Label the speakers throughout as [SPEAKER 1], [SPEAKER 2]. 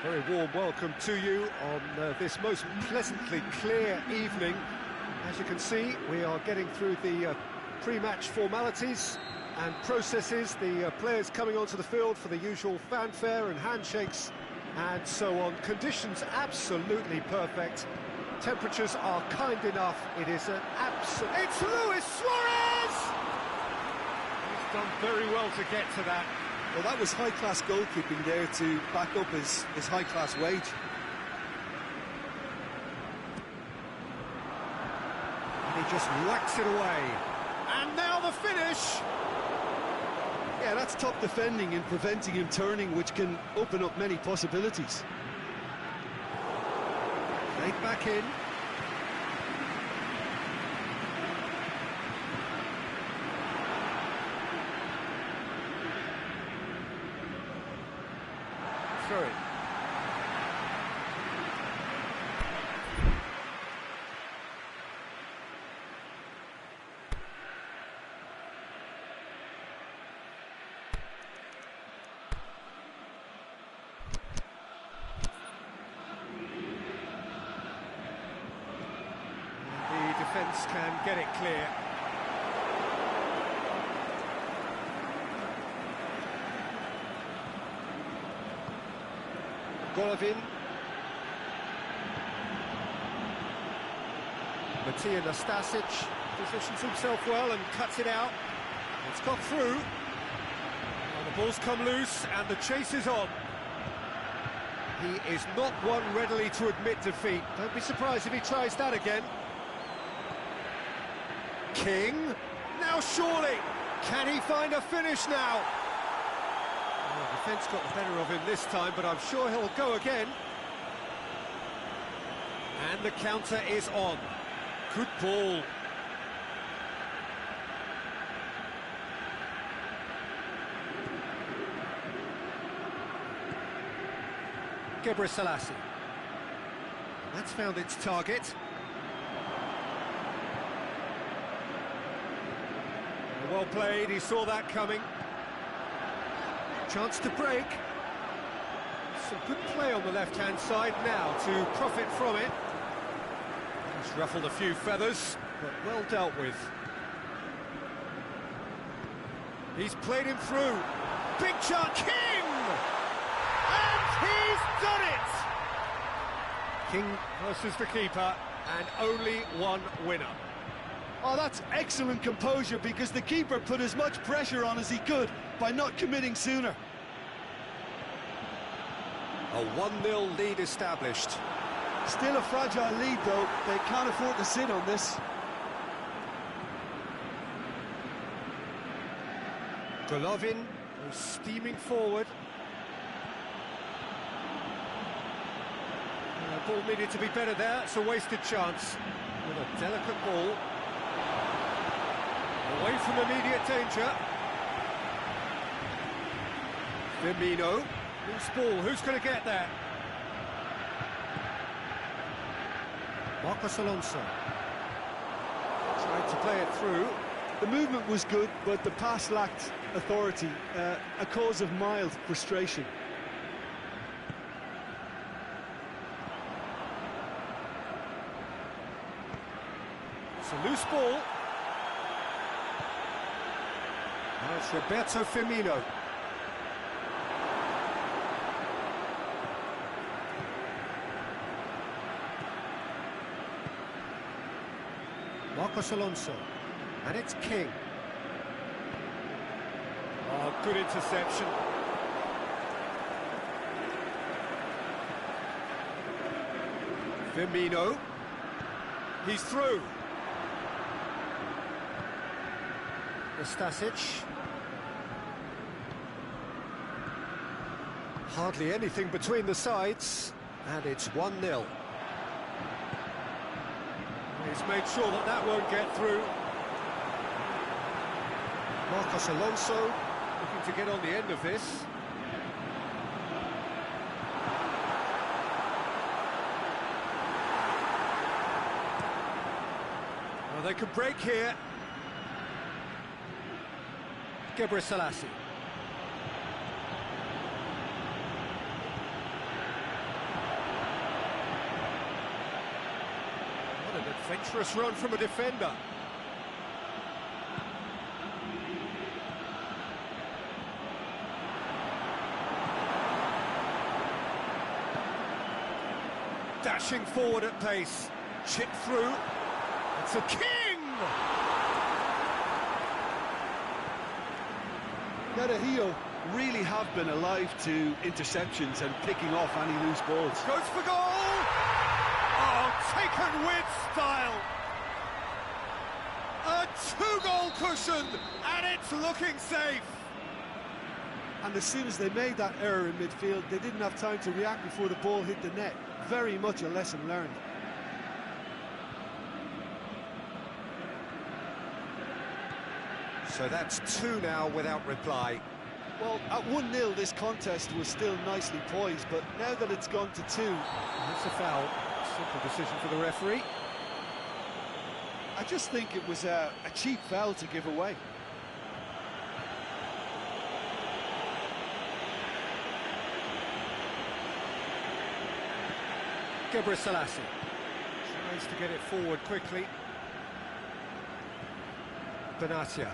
[SPEAKER 1] Very warm welcome to you on this most pleasantly clear evening. As you can see, we are getting through the pre-match formalities and processes, the players coming onto the field for the usual fanfare and handshakes and so on. Conditions absolutely perfect. Temperatures are kind enough. It is an absolute... It's Luis Suarez! He's done very well to get to that.
[SPEAKER 2] Well, that was high-class goalkeeping there to back up his high-class wage.
[SPEAKER 1] And he just whacks it away. And now the finish!
[SPEAKER 2] Yeah, that's top defending and preventing him turning, which can open up many possibilities.
[SPEAKER 1] Played back in. Through it. The defence can get it clear. Golovin. Matija Nastasic positions himself well and cuts it out. It's got through. And the ball's come loose and the chase is on. He is not one readily to admit defeat. Don't be surprised if he tries that again. King. Now surely. Can he find a finish now? The defence got the better of him this time, but I'm sure he'll go again. And the counter is on. Good ball. Gebre That's found its target. Well played, he saw that coming. Chance to break. Some good play on the left-hand side now to profit from it. He's ruffled a few feathers, but well dealt with. He's played him through. Big chance, King! And he's done it! King versus the keeper, and only one winner.
[SPEAKER 2] Oh, that's excellent composure, because the keeper put as much pressure on as he could by not committing sooner.
[SPEAKER 1] A 1-0 lead established.
[SPEAKER 2] Still a fragile lead, though. They can't afford to sit on this.
[SPEAKER 1] Golovin goes steaming forward. The ball needed to be better there. It's a wasted chance. With a delicate ball. Away from immediate danger. Firmino. Loose ball, who's going to get there? Marcos Alonso. Tried to play it through.
[SPEAKER 2] The movement was good, but the pass lacked authority, a cause of mild frustration.
[SPEAKER 1] It's a loose ball. Now it's Roberto Firmino. Marcos Alonso, and it's King. Oh, good interception. Firmino. He's through. Nastasic. Hardly anything between the sides, and it's 1-0. He's made sure that that won't get through. Marcos Alonso looking to get on the end of this. Well, they could break here. Gebre Adventurous run from a defender. Dashing forward at pace. Chip through. It's a king!
[SPEAKER 2] Medahio really have been alive to interceptions and picking off any loose balls.
[SPEAKER 1] Goes for goal! Oh, taken with style! A two-goal cushion, and it's looking safe!
[SPEAKER 2] And as soon as they made that error in midfield, they didn't have time to react before the ball hit the net. Very much a lesson learned.
[SPEAKER 1] So that's two now without reply.
[SPEAKER 2] Well, at 1-0 this contest was still nicely poised, but now that it's gone to 2...
[SPEAKER 1] That's a foul. Simple decision for the referee.
[SPEAKER 2] I just think it was a cheap foul to give away.
[SPEAKER 1] Selassie tries to get it forward quickly. Benatia.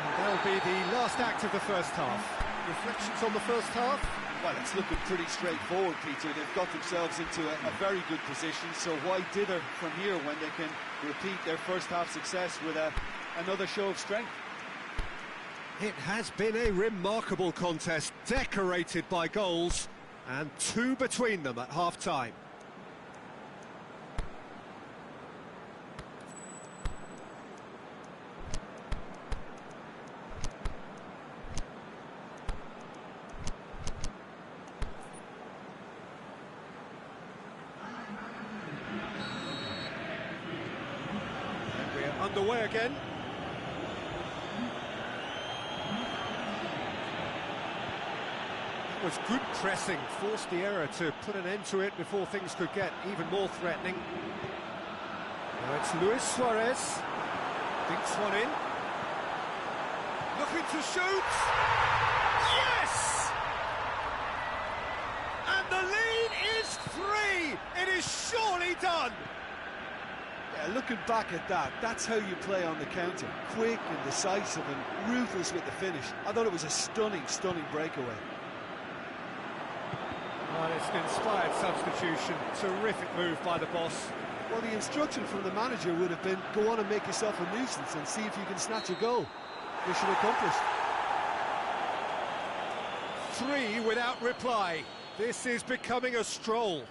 [SPEAKER 1] And that'll be the last act of the first half. Reflections on the first half?
[SPEAKER 2] Well, it's looking pretty straightforward, Peter. They've got themselves into a very good position, so why dither from here when they can repeat their first half success with another show of strength?
[SPEAKER 1] It has been a remarkable contest, decorated by goals, and two between them at half-time. And we're underway again. Was good pressing, forced the error to put an end to it before things could get even more threatening. Now it's Luis Suarez, dinks one in, looking to shoot, yes! And the lead is 3, it is surely done!
[SPEAKER 2] Yeah, looking back at that, that's how you play on the counter, quick and decisive and ruthless with the finish. I thought it was a stunning breakaway.
[SPEAKER 1] Well, it's an inspired substitution. Terrific move by the boss.
[SPEAKER 2] Well, the instruction from the manager would have been, go on and make yourself a nuisance and see if you can snatch a goal. Mission accomplished.
[SPEAKER 1] 3 without reply. This is becoming a stroll.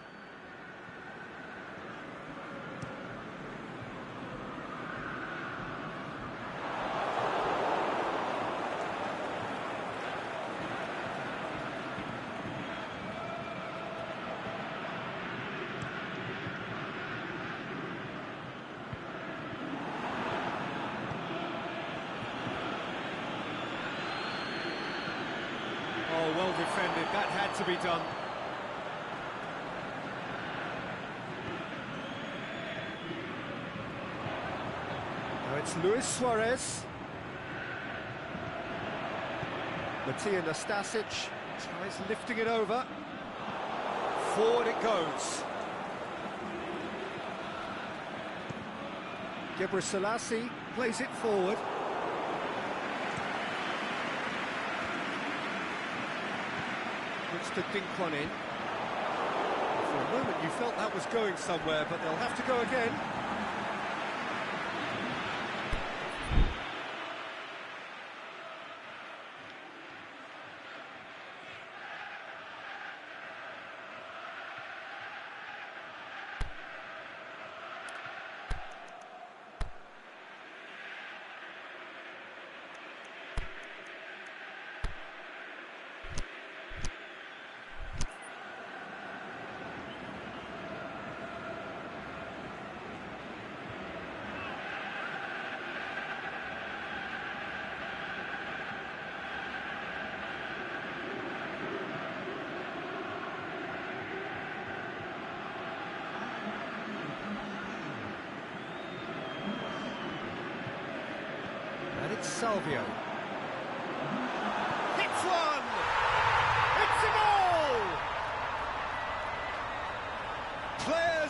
[SPEAKER 1] Oh, well defended, that had to be done. Now it's Luis Suarez. Matija Nastasic tries lifting it over. Forward it goes. Selassie plays it forward. Looks to dink one in. For a moment you felt that was going somewhere, but they'll have to go again. Salvio. Hits one! It's a goal!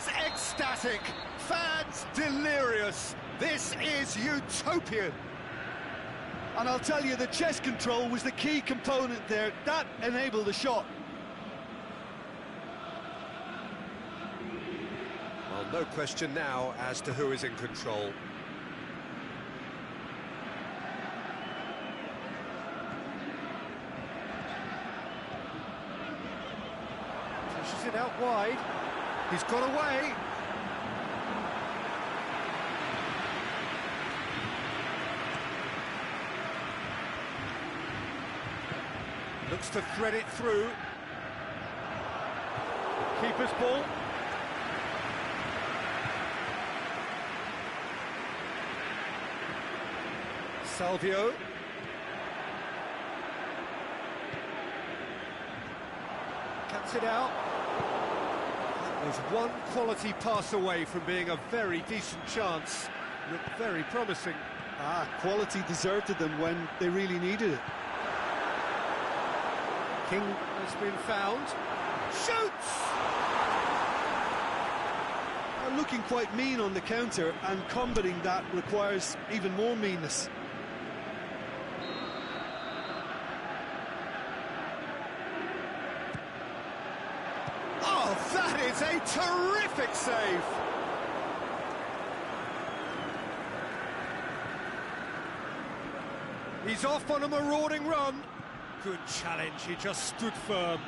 [SPEAKER 1] Fans ecstatic, fans delirious. This is utopian.
[SPEAKER 2] And I'll tell you, the chest control was the key component there. That enabled the shot.
[SPEAKER 1] Well, no question now as to who is in control. Pushes it out wide. He's got away. Looks to thread it through. Keeper's ball. Salvio. Cuts it out. That was one quality pass away from being a very decent chance. Looked very promising.
[SPEAKER 2] Quality deserted them when they really needed it.
[SPEAKER 1] King has been found. Shoots!
[SPEAKER 2] Looking quite mean on the counter, and combating that requires even more meanness.
[SPEAKER 1] Oh, that is a terrific save! He's off on a marauding run. Good challenge, he just stood firm.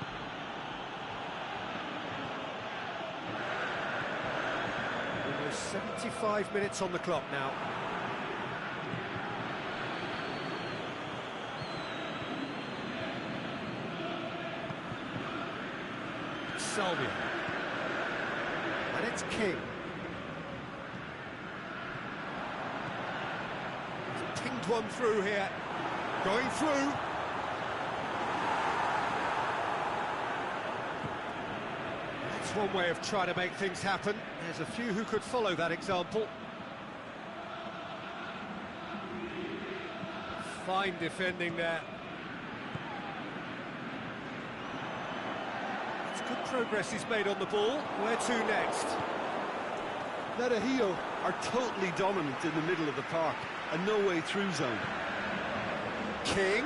[SPEAKER 1] Almost 75 minutes on the clock now. Salvio. And it's King. He's pinged one through here. Going through. That's one way of trying to make things happen. There's a few who could follow that example. Fine defending there. It's good progress he's made on the ball. Where to next?
[SPEAKER 2] Netahio are totally dominant in the middle of the park, a no-way through zone.
[SPEAKER 1] King.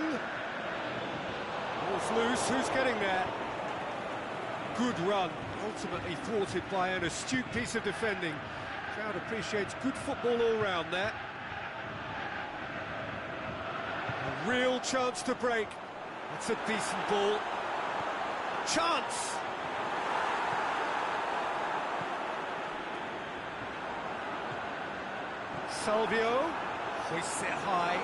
[SPEAKER 1] Ball's loose, who's getting there? Good run, ultimately thwarted by an astute piece of defending. Crowd appreciates good football all round there. A real chance to break. It's a decent ball. Chance! Salvio hoists it high.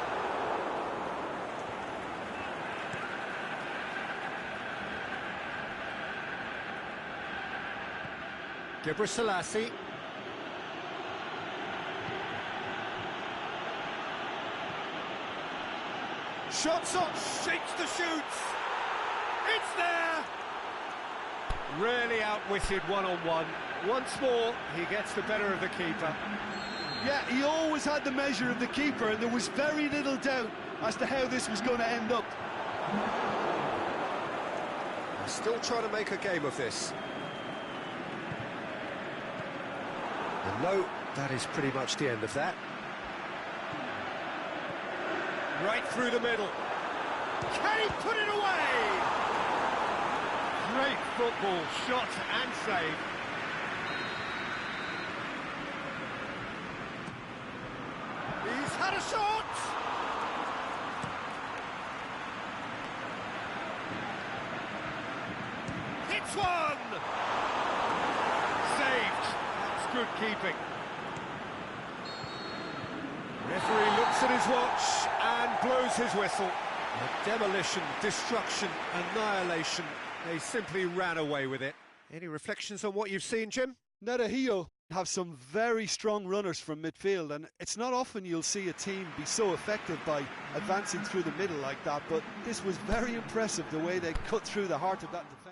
[SPEAKER 1] Selassie. Shots on, shakes the shoots. It's there. Really outwitted one-on-one. Once more, he gets the better of the keeper.
[SPEAKER 2] Yeah, he always had the measure of the keeper, and there was very little doubt as to how this was going to end up.
[SPEAKER 1] Still trying to make a game of this. And no, that is pretty much the end of that. Right through the middle. Can he put it away? Great football, shot and save. He's had a shot! Hits one! Saved. That's good keeping. Referee looks at his watch and blows his whistle. Demolition, destruction, annihilation. They simply ran away with it. Any reflections on what you've seen, Jim?
[SPEAKER 2] Netahio have some very strong runners from midfield, and it's not often you'll see a team be so effective by advancing through the middle like that, but this was very impressive, the way they cut through the heart of that defence.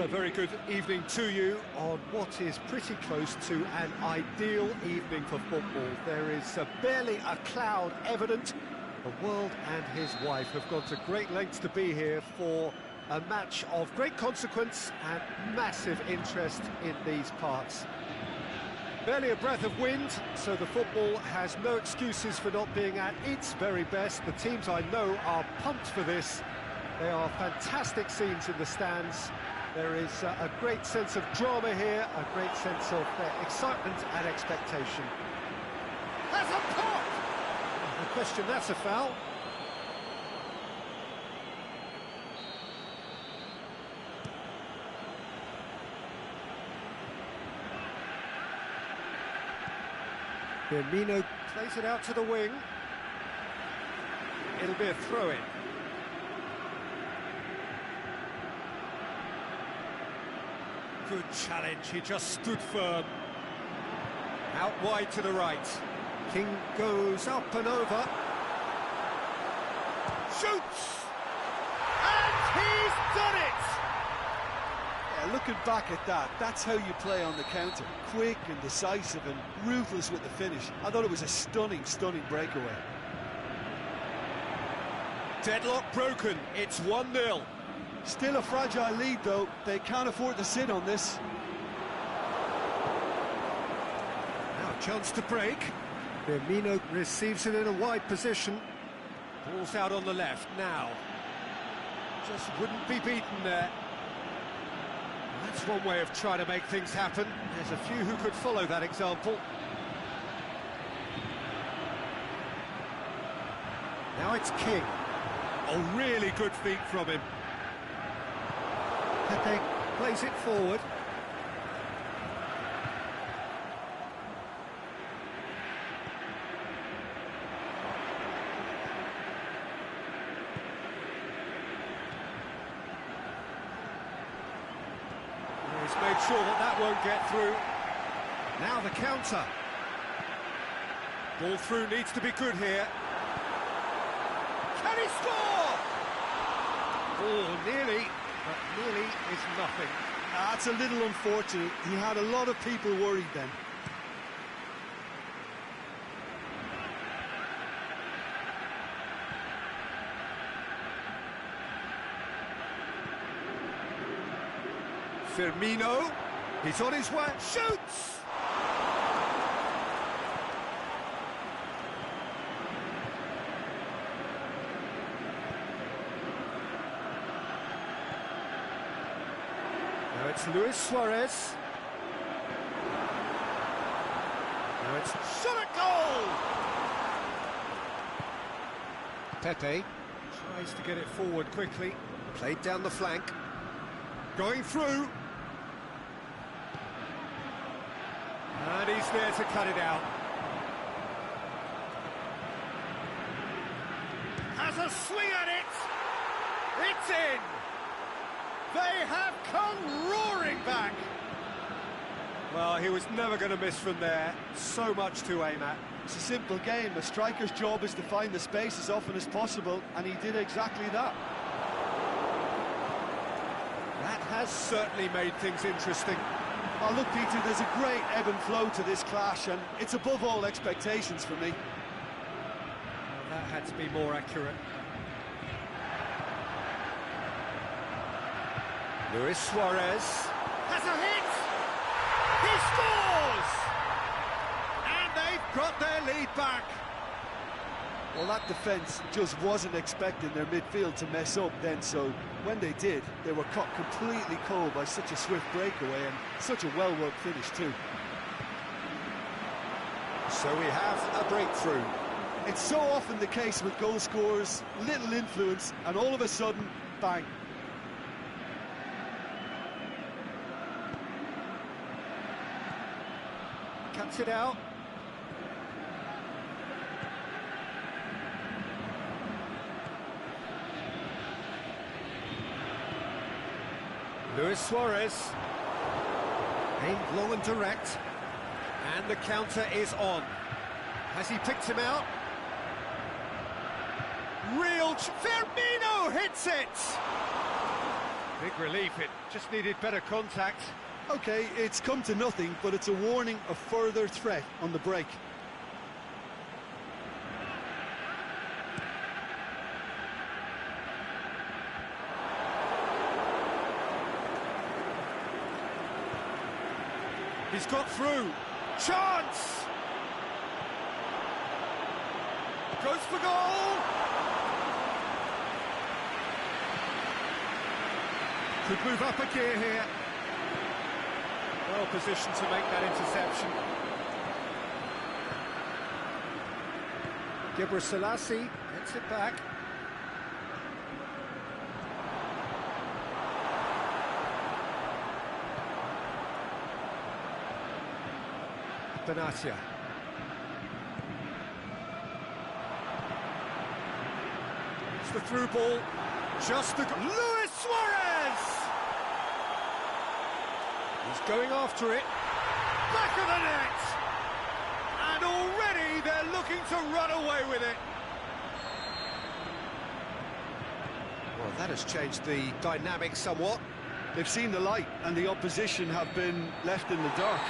[SPEAKER 1] a very good evening to you on what is pretty close to an ideal evening for football. There is barely a cloud evident. The world and his wife have gone to great lengths to be here for a match of great consequence and massive interest in these parts. Barely a breath of wind, so the football has no excuses for not being at its very best. The teams I know are pumped for this. They are fantastic scenes in the stands. There is a great sense of drama here, a great sense of excitement and expectation. That's a pop! No question, that's a foul. Firmino plays it out to the wing. It'll be a throw-in. Good challenge, he just stood firm. Out wide to the right. King goes up and over. Shoots! And he's done it!
[SPEAKER 2] Yeah, looking back at that, that's how you play on the counter. Quick and decisive and ruthless with the finish. I thought it was a stunning, stunning breakaway.
[SPEAKER 1] Deadlock broken, it's 1-0.
[SPEAKER 2] Still a fragile lead, though. They can't afford to sit on this.
[SPEAKER 1] Now a chance to break. Firmino receives it in a wide position. Ball's out on the left now. Just wouldn't be beaten there. That's one way of trying to make things happen. There's a few who could follow that example. Now it's King. Oh, really good feet from him. Pepe plays it forward. He's made sure that won't get through. Now the counter. Ball through needs to be good here. Can he score? Oh, nearly. But nearly is nothing.
[SPEAKER 2] That's a little unfortunate. He had a lot of people worried then.
[SPEAKER 1] Firmino, he's on his way, shoots! Now it's Luis Suarez. Now it's shot at goal! Pepe tries to get it forward quickly. Played down the flank. Going through. And he's there to cut it out. Has a swing at it! It's in! They have come roaring back! Well, he was never going to miss from there. So much to aim at.
[SPEAKER 2] It's a simple game. A striker's job is to find the space as often as possible, and he did exactly that.
[SPEAKER 1] That has certainly made things interesting.
[SPEAKER 2] Oh, look, Peter, there's a great ebb and flow to this clash, and it's above all expectations for me.
[SPEAKER 1] Well, that had to be more accurate. Luis Suarez has a hit! He scores! And they've got their lead back.
[SPEAKER 2] Well, that defence just wasn't expecting their midfield to mess up then, so when they did, they were caught completely cold by such a swift breakaway and such a well-worked finish too.
[SPEAKER 1] So we have a breakthrough.
[SPEAKER 2] It's so often the case with goal scorers, little influence, and all of a sudden, bang.
[SPEAKER 1] Cuts it out. Luis Suarez, aimed long and direct, and the counter is on. Has he picked him out? Firmino hits it! Big relief, it just needed better contact.
[SPEAKER 2] Okay, it's come to nothing, but it's a warning of further threat on the break.
[SPEAKER 1] He's got through. Chance! Goes for goal! Could move up a gear here. Well positioned to make that interception. Gebre Selassie gets it back. Benatia. It's the through ball. Just the... Luis Suarez! He's going after it. Back of the net! And already they're looking to run away with it. Well, that has changed the dynamic somewhat.
[SPEAKER 2] They've seen the light and the opposition have been left in the dark.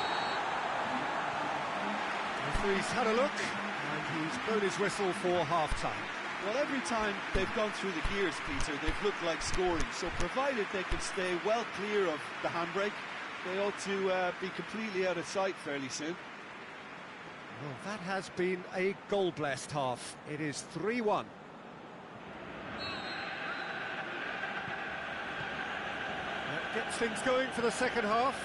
[SPEAKER 1] Referee's had a look, and he's blown his whistle for half-time.
[SPEAKER 2] Well, every time they've gone through the gears, Peter, they've looked like scoring. So provided they can stay well clear of the handbrake, they ought to be completely out of sight fairly soon.
[SPEAKER 1] Well, that has been a goal-blessed half. It is 3-1. That gets things going for the second half.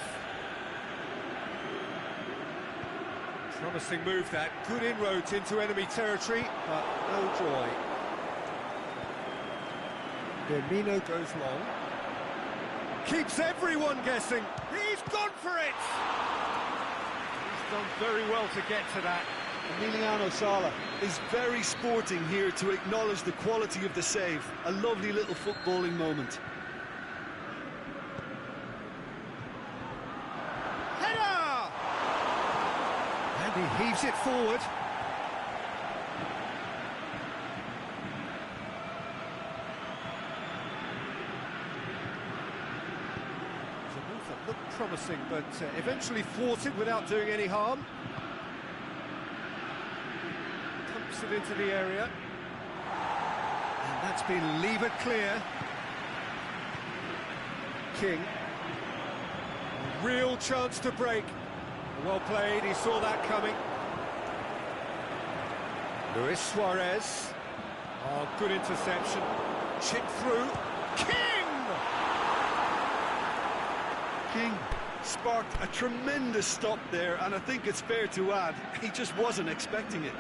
[SPEAKER 1] Promising move that, good inroads into enemy territory, but no joy. Firmino goes long. Keeps everyone guessing. He's gone for it! He's done very well to get to that.
[SPEAKER 2] Emiliano Sala is very sporting here to acknowledge the quality of the save. A lovely little footballing moment.
[SPEAKER 1] He heaves it forward. It's a move that looked promising, but eventually thwarted without doing any harm. Pumps it into the area. And that's been levered clear. King. A real chance to break. Well played, he saw that coming. Luis Suarez. Oh, good interception. Chip through.
[SPEAKER 2] King sparked a tremendous stop there, and I think it's fair to add, he just wasn't expecting it.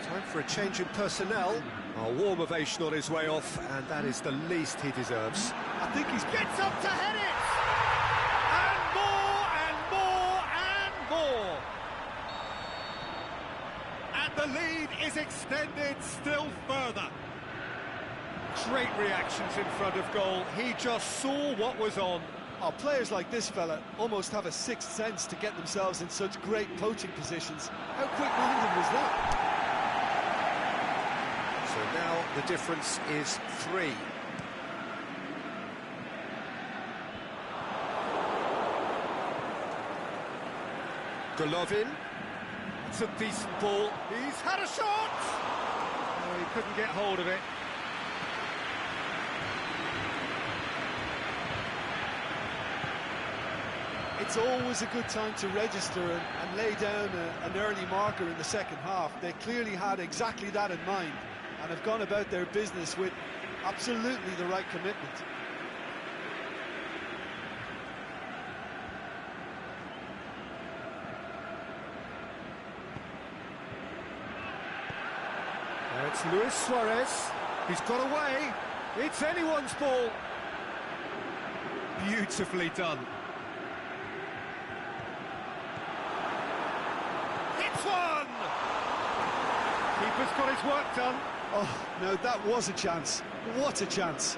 [SPEAKER 1] Time for a change in personnel. A warm ovation on his way off, and that is the least he deserves.
[SPEAKER 2] I think he's...
[SPEAKER 1] Gets up to head it! And the lead is extended still further. Great reactions in front of goal. He just saw what was on.
[SPEAKER 2] Oh, players like this fella almost have a sixth sense to get themselves in such great poaching positions. How quick-minded was that?
[SPEAKER 1] So now the difference is 3. Golovin. It's a decent ball. He's had a shot! Oh, he couldn't get hold of it.
[SPEAKER 2] It's always a good time to register and lay down an early marker in the second half. They clearly had exactly that in mind and have gone about their business with absolutely the right commitment.
[SPEAKER 1] It's Luis Suarez. He's got away. It's anyone's ball. Beautifully done. Hits one! Keeper's got his work done.
[SPEAKER 2] Oh, no, that was a chance. What a chance.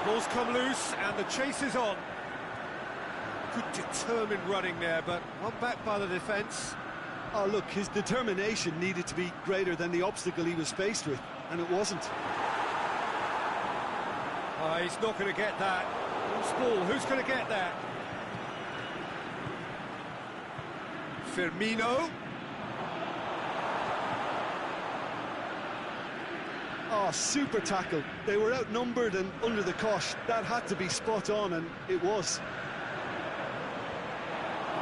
[SPEAKER 1] Ball's come loose and the chase is on. Good determined running there, but one back by the defence.
[SPEAKER 2] Oh, look, his determination needed to be greater than the obstacle he was faced with, and it wasn't.
[SPEAKER 1] He's not going to get that. Loose ball, who's going to get that? Firmino.
[SPEAKER 2] Oh, super tackle. They were outnumbered and under the cosh. That had to be spot on, and it was.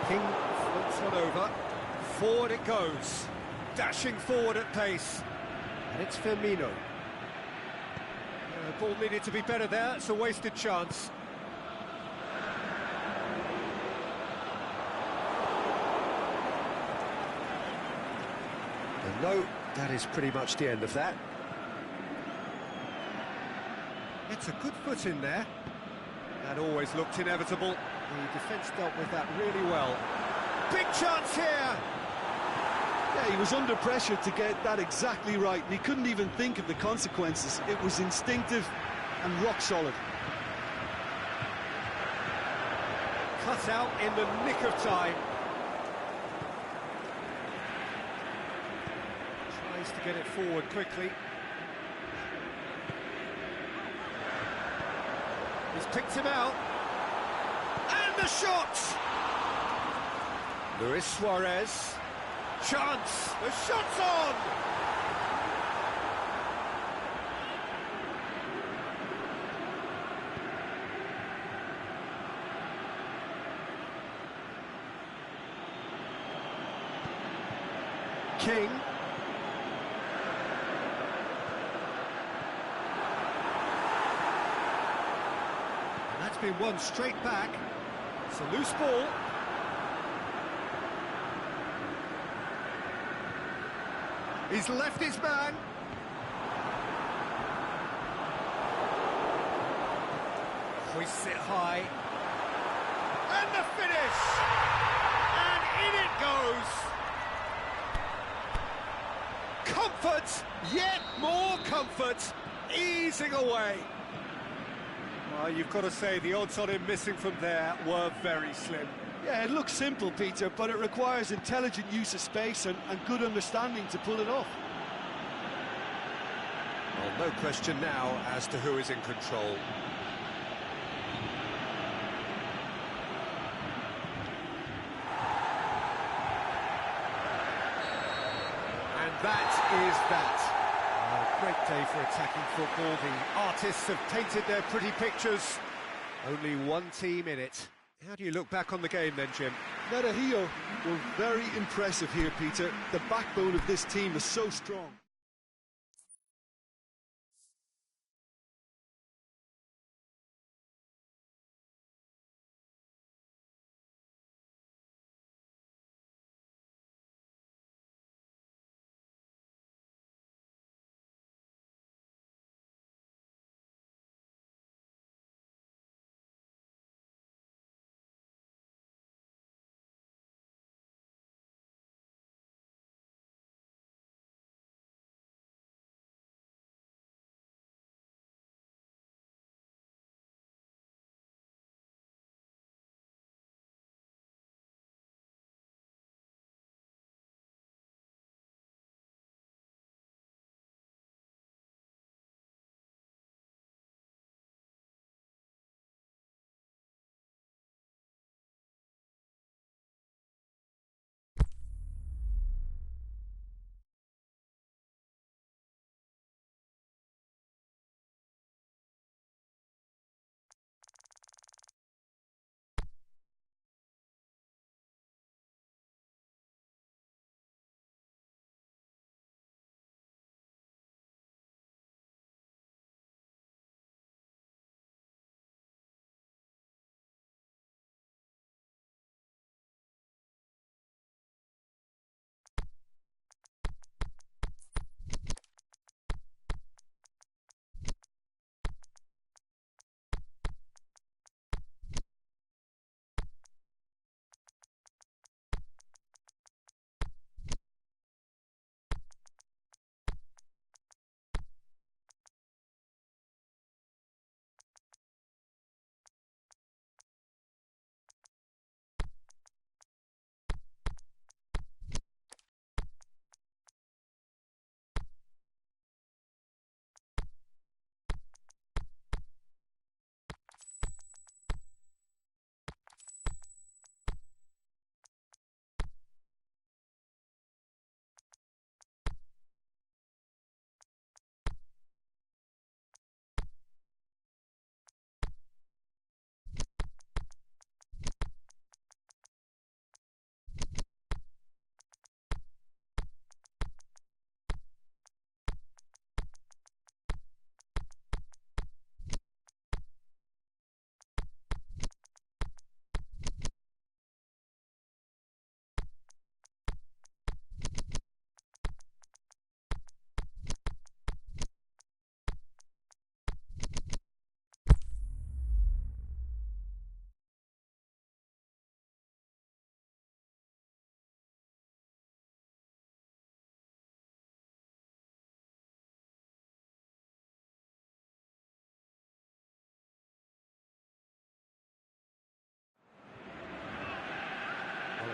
[SPEAKER 1] King floats one over. Forward it goes. Dashing forward at pace. And it's Firmino. The ball needed to be better there. It's a wasted chance. And no, that is pretty much the end of that. It's a good foot in there. That always looked inevitable. The defence dealt with that really well. Big chance here!
[SPEAKER 2] Yeah, he was under pressure to get that exactly right, and he couldn't even think of the consequences. It was instinctive and rock solid.
[SPEAKER 1] Cut out in the nick of time. Tries to get it forward quickly. He's picked him out. And the shot! Luis Suarez. Chance! The shot's on! King. And that's been won straight back. It's a loose ball. He's left his man. Hoists it high. And the finish! And in it goes! Comfort, yet more comfort, easing away. Well, you've got to say the odds on him missing from there were very slim.
[SPEAKER 2] Yeah, it looks simple, Peter, but it requires intelligent use of space and good understanding to pull it off.
[SPEAKER 1] Well, no question now as to who is in control. And that is that. A great day for attacking football. The artists have painted their pretty pictures. Only one team in it. How do you look back on the game then, Jim?
[SPEAKER 2] Medellín were very impressive here, Peter. The backbone of this team is so strong.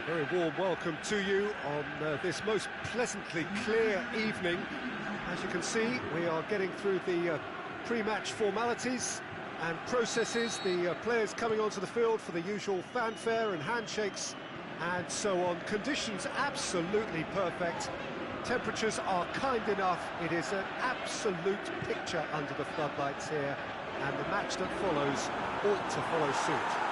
[SPEAKER 1] Very warm welcome to you on this most pleasantly clear evening. As you can see, we are getting through the pre-match formalities and processes, the players coming onto the field for the usual fanfare and handshakes and so on. Conditions absolutely perfect. Temperatures are kind enough. It is an absolute picture under the floodlights here, and the match that follows ought to follow suit.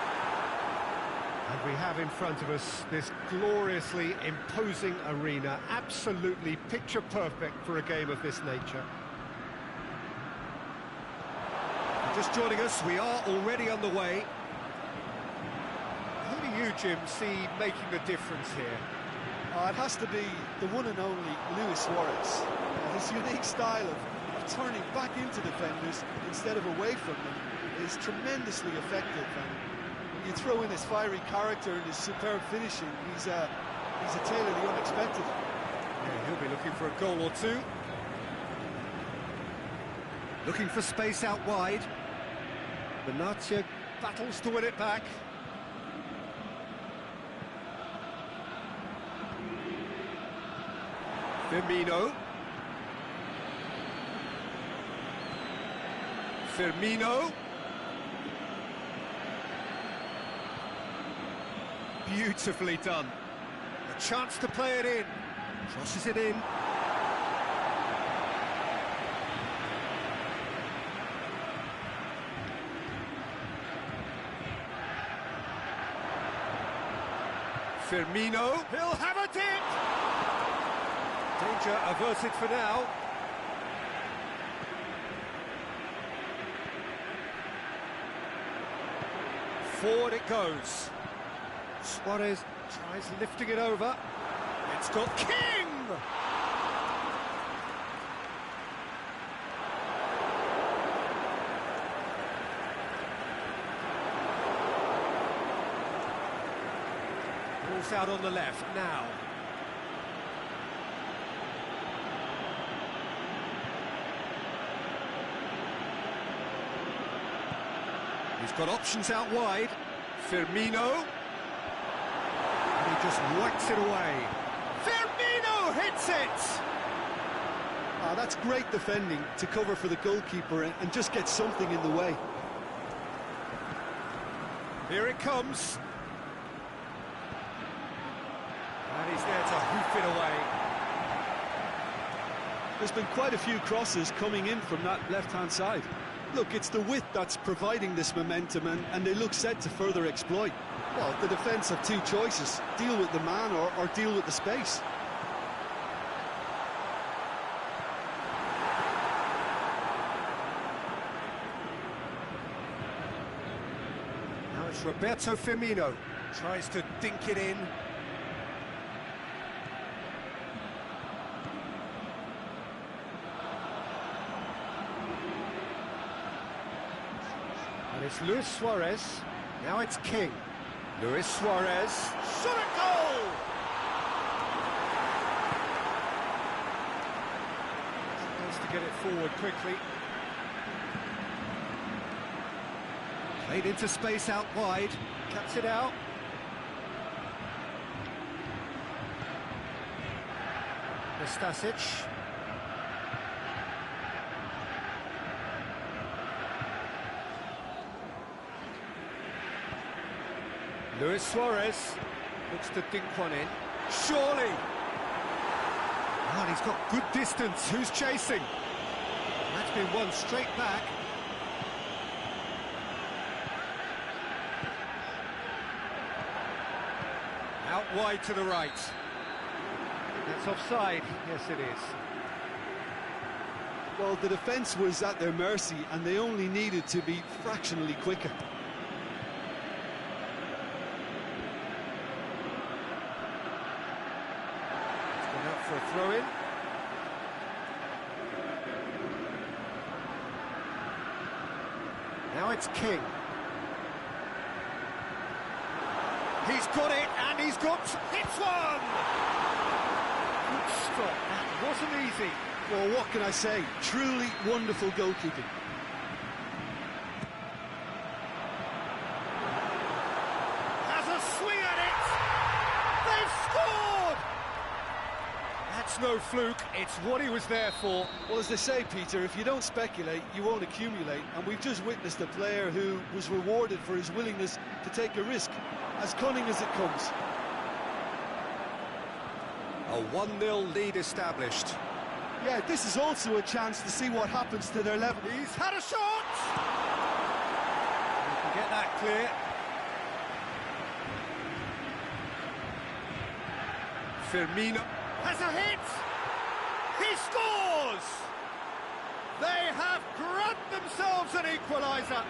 [SPEAKER 1] And we have in front of us this gloriously imposing arena, absolutely picture perfect for a game of this nature. Just joining us, we are already underway. Who do you, Jim, see making the difference here?
[SPEAKER 2] It has to be the one and only Luis Suarez. His unique style of turning back into defenders instead of away from them is tremendously effective. And you throw in his fiery character and his superb finishing, he's a tale of the unexpected.
[SPEAKER 1] Yeah, he'll be looking for a goal or two. Looking for space out wide. Benatia battles to win it back. Firmino. Beautifully done. A chance to play it in. Crosses it in. Firmino. He'll have it in! Danger averted for now. Forward it goes. Suarez tries lifting it over. It's got King! Ball's out on the left now. He's got options out wide. Firmino. And he just whacks it away. Firmino hits it!
[SPEAKER 2] That's great defending to cover for the goalkeeper and just get something in the way.
[SPEAKER 1] Here it comes. And he's there to hoof it away.
[SPEAKER 2] There's been quite a few crosses coming in from that left-hand side. Look, it's the width that's providing this momentum, and they look set to further exploit. Well, the defence have two choices: deal with the man or deal with the space.
[SPEAKER 1] Now it's Roberto Firmino. Tries to dink it in. And it's Luis Suarez. Now it's King. Luis Suarez. Shot a goal! Supposed to get it forward quickly. Played into space out wide. Cuts it out. Nastasic. Luis Suarez looks to dink one in. Surely! Oh, and he's got good distance. Who's chasing? That's been won straight back. Out wide to the right. That's offside. Yes, it is.
[SPEAKER 2] Well, the defence was at their mercy, and they only needed to be fractionally quicker.
[SPEAKER 1] For a throw-in. Now it's King. He's got it, and he's got... It's one! Good stop. That wasn't easy.
[SPEAKER 2] Well, what can I say? Truly wonderful goalkeeping.
[SPEAKER 1] Has a swing at it! It's no fluke, it's what he was there for.
[SPEAKER 2] Well, as they say, Peter, if you don't speculate, you won't accumulate. And we've just witnessed a player who was rewarded for his willingness to take a risk, as cunning as it comes.
[SPEAKER 1] A 1-0 lead established.
[SPEAKER 2] Yeah, this is also a chance to see what happens to their level.
[SPEAKER 1] He's had a shot! He can get that clear. Firmino has a hit! He scores! They have grabbed themselves an equaliser.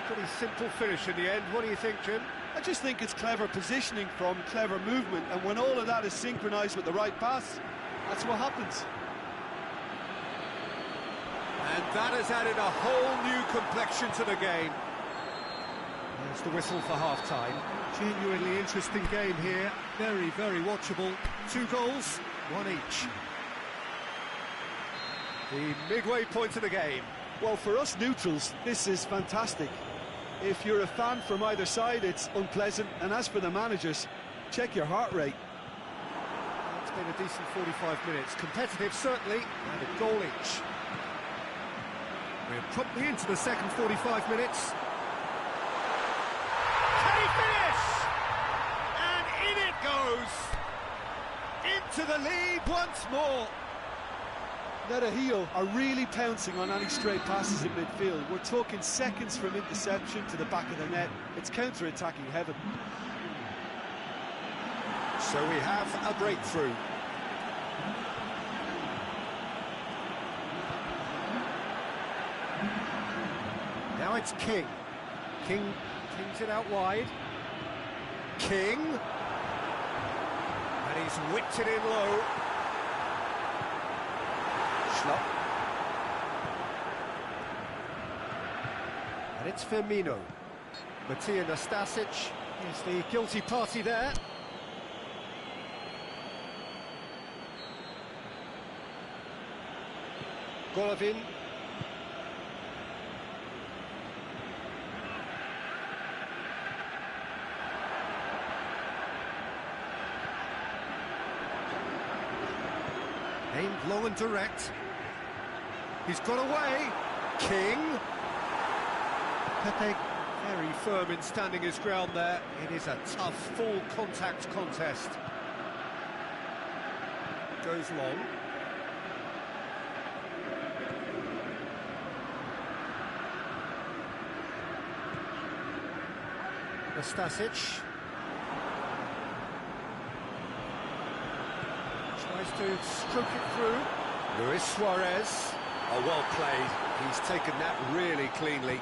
[SPEAKER 1] Pretty simple finish in the end. What do you think, Jim?
[SPEAKER 2] I just think it's clever positioning from clever movement, and when all of that is synchronised with the right pass, that's what happens.
[SPEAKER 1] And that has added a whole new complexion to the game. There's the whistle for half-time. Genuinely interesting game here. Very, very watchable. 2 goals, 1 each. The midway point of the game.
[SPEAKER 2] Well, for us neutrals, this is fantastic. If you're a fan from either side, it's unpleasant. And as for the managers, check your heart rate.
[SPEAKER 1] It's been a decent 45 minutes. Competitive, certainly, and a goal each. We're promptly into the second 45 minutes. Can he finish? And in it goes! Into the lead once more.
[SPEAKER 2] Netahio are really pouncing on any straight passes in midfield. We're talking seconds from interception to the back of the net. It's counter-attacking heaven.
[SPEAKER 1] So we have a breakthrough. Now it's King. King's it out wide. King. And he's whipped it in low. And it's Firmino. Matija Nastasic is the guilty party there. Golovin. Aimed low and direct. He's got away. King. Pepe very firm in standing his ground there. It is a tough, full contact contest. Goes long. Nastasic. Tries to stroke it through. Luis Suarez. Oh, well played. He's taken that really cleanly.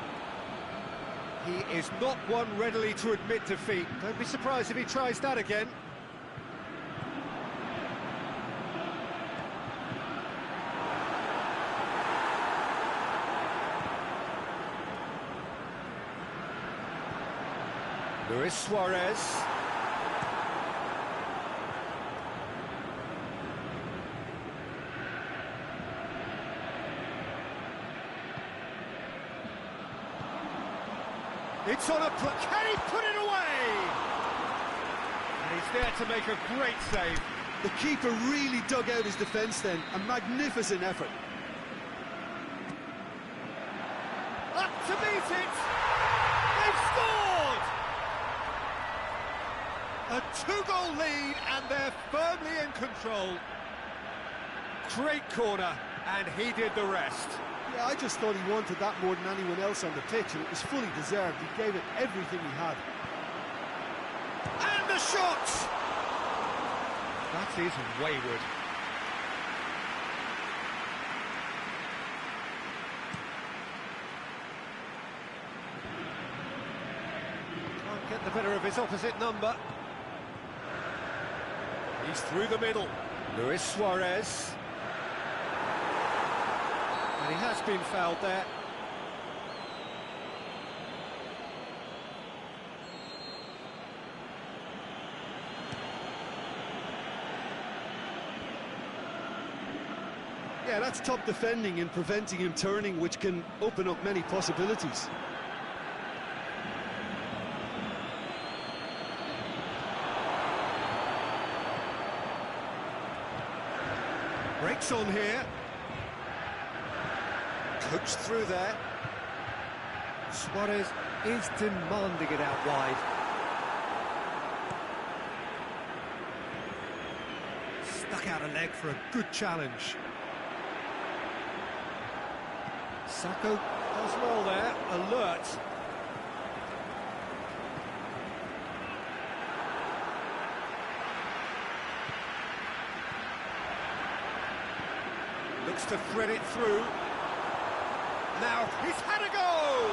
[SPEAKER 1] He is not one readily to admit defeat. Don't be surprised if he tries that again. Luis Suarez. It's on a... Can he put it away? And he's there to make a great save.
[SPEAKER 2] The keeper really dug out his defence then. A magnificent effort.
[SPEAKER 1] Up to meet it. They've scored! A 2-goal lead and they're firmly in control. Great corner, and he did the rest.
[SPEAKER 2] Yeah, I just thought he wanted that more than anyone else on the pitch, and it was fully deserved. He gave it everything he had.
[SPEAKER 1] And the shot! That is wayward. Can't get the better of his opposite number. He's through the middle. Luis Suarez. And he has been fouled there.
[SPEAKER 2] Yeah, that's top defending and preventing him turning, which can open up many possibilities.
[SPEAKER 1] Breaks on here. Coached through there. Suarez is demanding it out wide. Stuck out a leg for a good challenge. Sacco does well there, alert. Looks to thread it through. Now he's had a goal!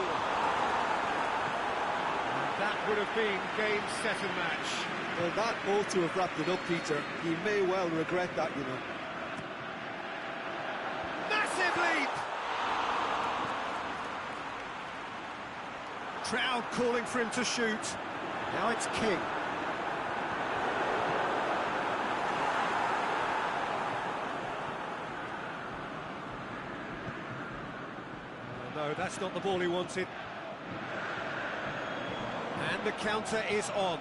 [SPEAKER 1] And that would have been game, set and match.
[SPEAKER 2] Well, that ought to have wrapped it up, Peter. He may well regret that, you know.
[SPEAKER 1] Massive leap! Crowd calling for him to shoot. Now it's King. No, that's not the ball he wanted. And the counter is on.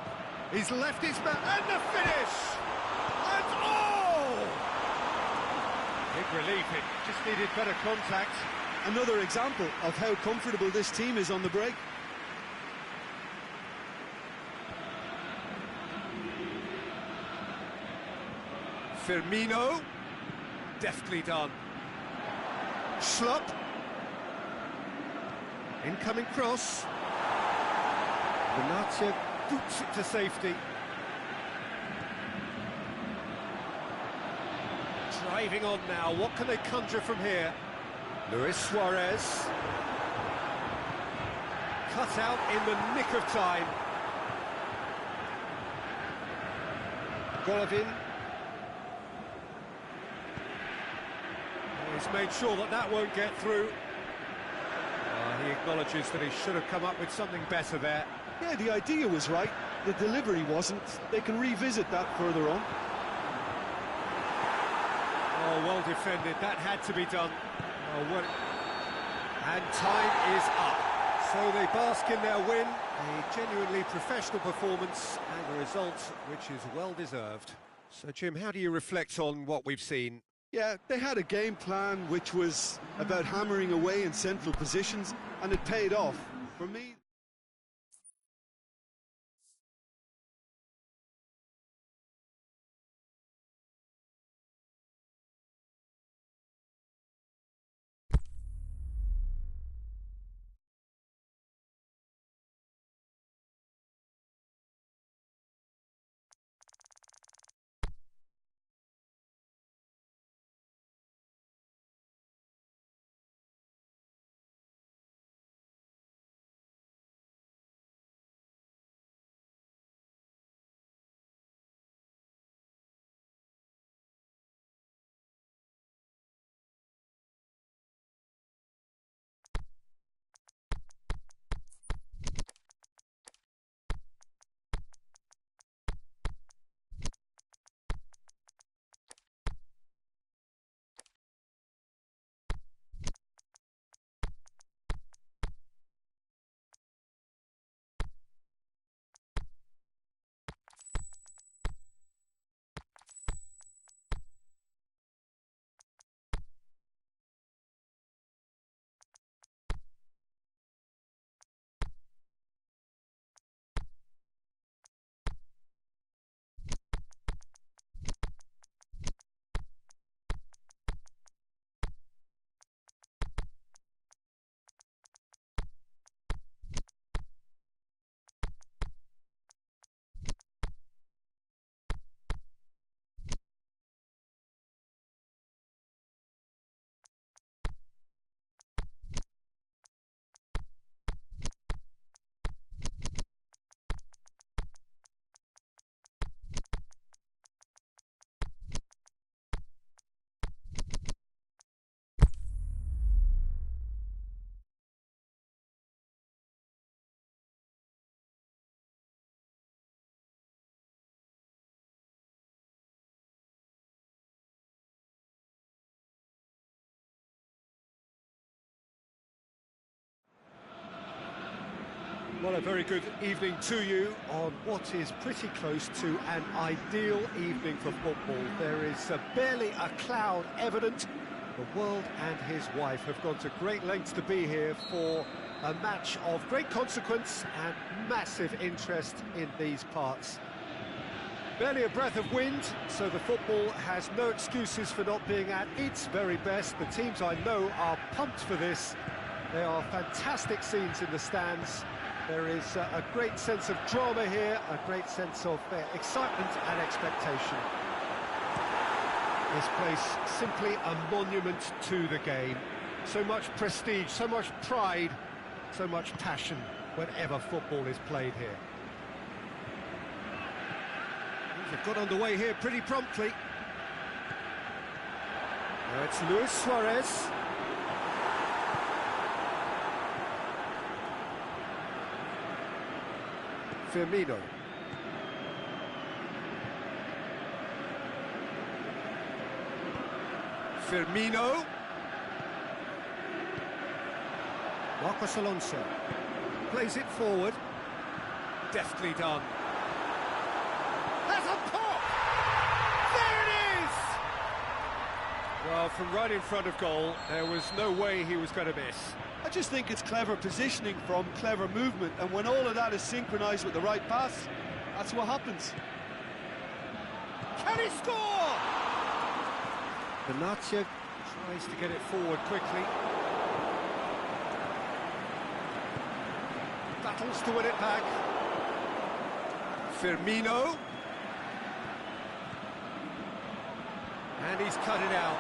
[SPEAKER 1] He's left his man, and the finish! And oh! Big relief, it just needed better contact.
[SPEAKER 2] Another example of how comfortable this team is on the break.
[SPEAKER 1] Firmino, deftly done. Schlupp. Incoming cross. Benatia boots it to safety. Driving on now, what can they conjure from here? Luis Suarez. Cut out in the nick of time. Golovin. He's made sure that that won't get through. He acknowledges that he should have come up with something better there.
[SPEAKER 2] Yeah, the idea was right, the delivery wasn't. They can revisit that further on.
[SPEAKER 1] Oh, well defended, that had to be done. Oh, what... And time is up. So they bask in their win, a genuinely professional performance and a result which is well deserved. So Jim, how do you reflect on what we've seen?
[SPEAKER 2] Yeah, they had a game plan which was about hammering away in central positions, and it paid off. For me...
[SPEAKER 1] Well, a very good evening to you on what is pretty close to an ideal evening for football. There is barely a cloud evident. The world and his wife have gone to great lengths to be here for a match of great consequence and massive interest in these parts. Barely a breath of wind, so the football has no excuses for not being at its very best. The teams I know are pumped for this. There are fantastic scenes in the stands. There is a great sense of drama here, a great sense of excitement and expectation. This place simply a monument to the game. So much prestige, so much pride, so much passion whenever football is played here. They've got underway here pretty promptly. Now it's Luis Suarez. Firmino. Firmino. Marcos Alonso plays it forward. Deftly done. Has a pop! There it is! Well, from right in front of goal, there was no way he was going to miss.
[SPEAKER 2] I just think it's clever positioning from clever movement, and when all of that is synchronised with the right pass, that's what happens.
[SPEAKER 1] Can he score? Benatia tries to get it forward quickly. Battles to win it back. Firmino. And he's cut it out.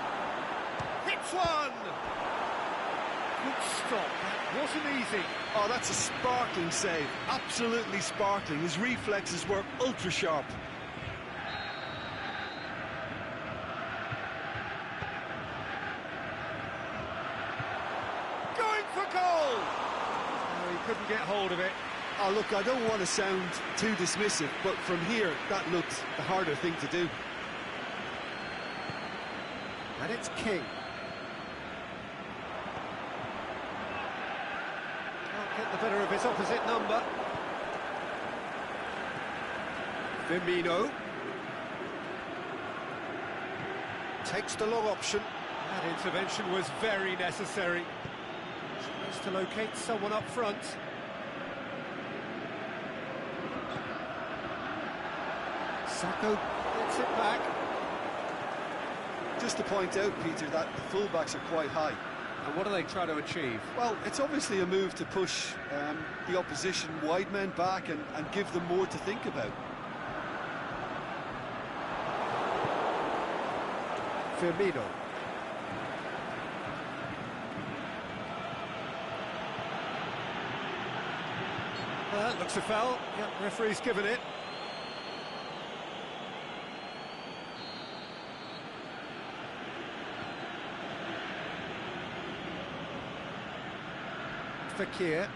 [SPEAKER 1] Hits one! Good stop, that wasn't easy.
[SPEAKER 2] Oh, that's a sparkling save, absolutely sparkling. His reflexes were ultra sharp.
[SPEAKER 1] Going for goal! Oh, he couldn't get hold of it.
[SPEAKER 2] Oh, look, I don't want to sound too dismissive, but from here, that looked the harder thing to do.
[SPEAKER 1] And it's King. Can't get the better of his opposite number. Firmino. Takes the long option. That intervention was very necessary. Tries to locate someone up front. Sacco gets it back.
[SPEAKER 2] Just to point out, Peter, that the fullbacks are quite high.
[SPEAKER 1] And what are they trying to achieve?
[SPEAKER 2] Well, it's obviously a move to push the opposition wide men back and give them more to think about.
[SPEAKER 1] Firmino. That looks a foul. Yep, referee's given it. Fekir.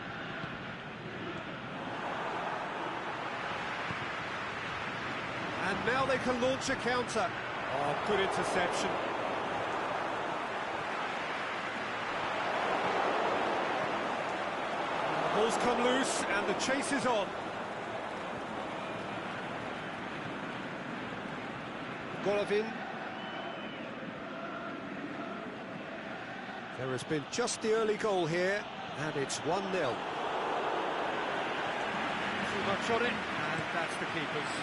[SPEAKER 1] And now they can launch a counter. Oh, good interception. The ball's come loose and the chase is on. Golovin. There has been just the early goal here. And it's 1-0. Too much on it, and that's the keeper's.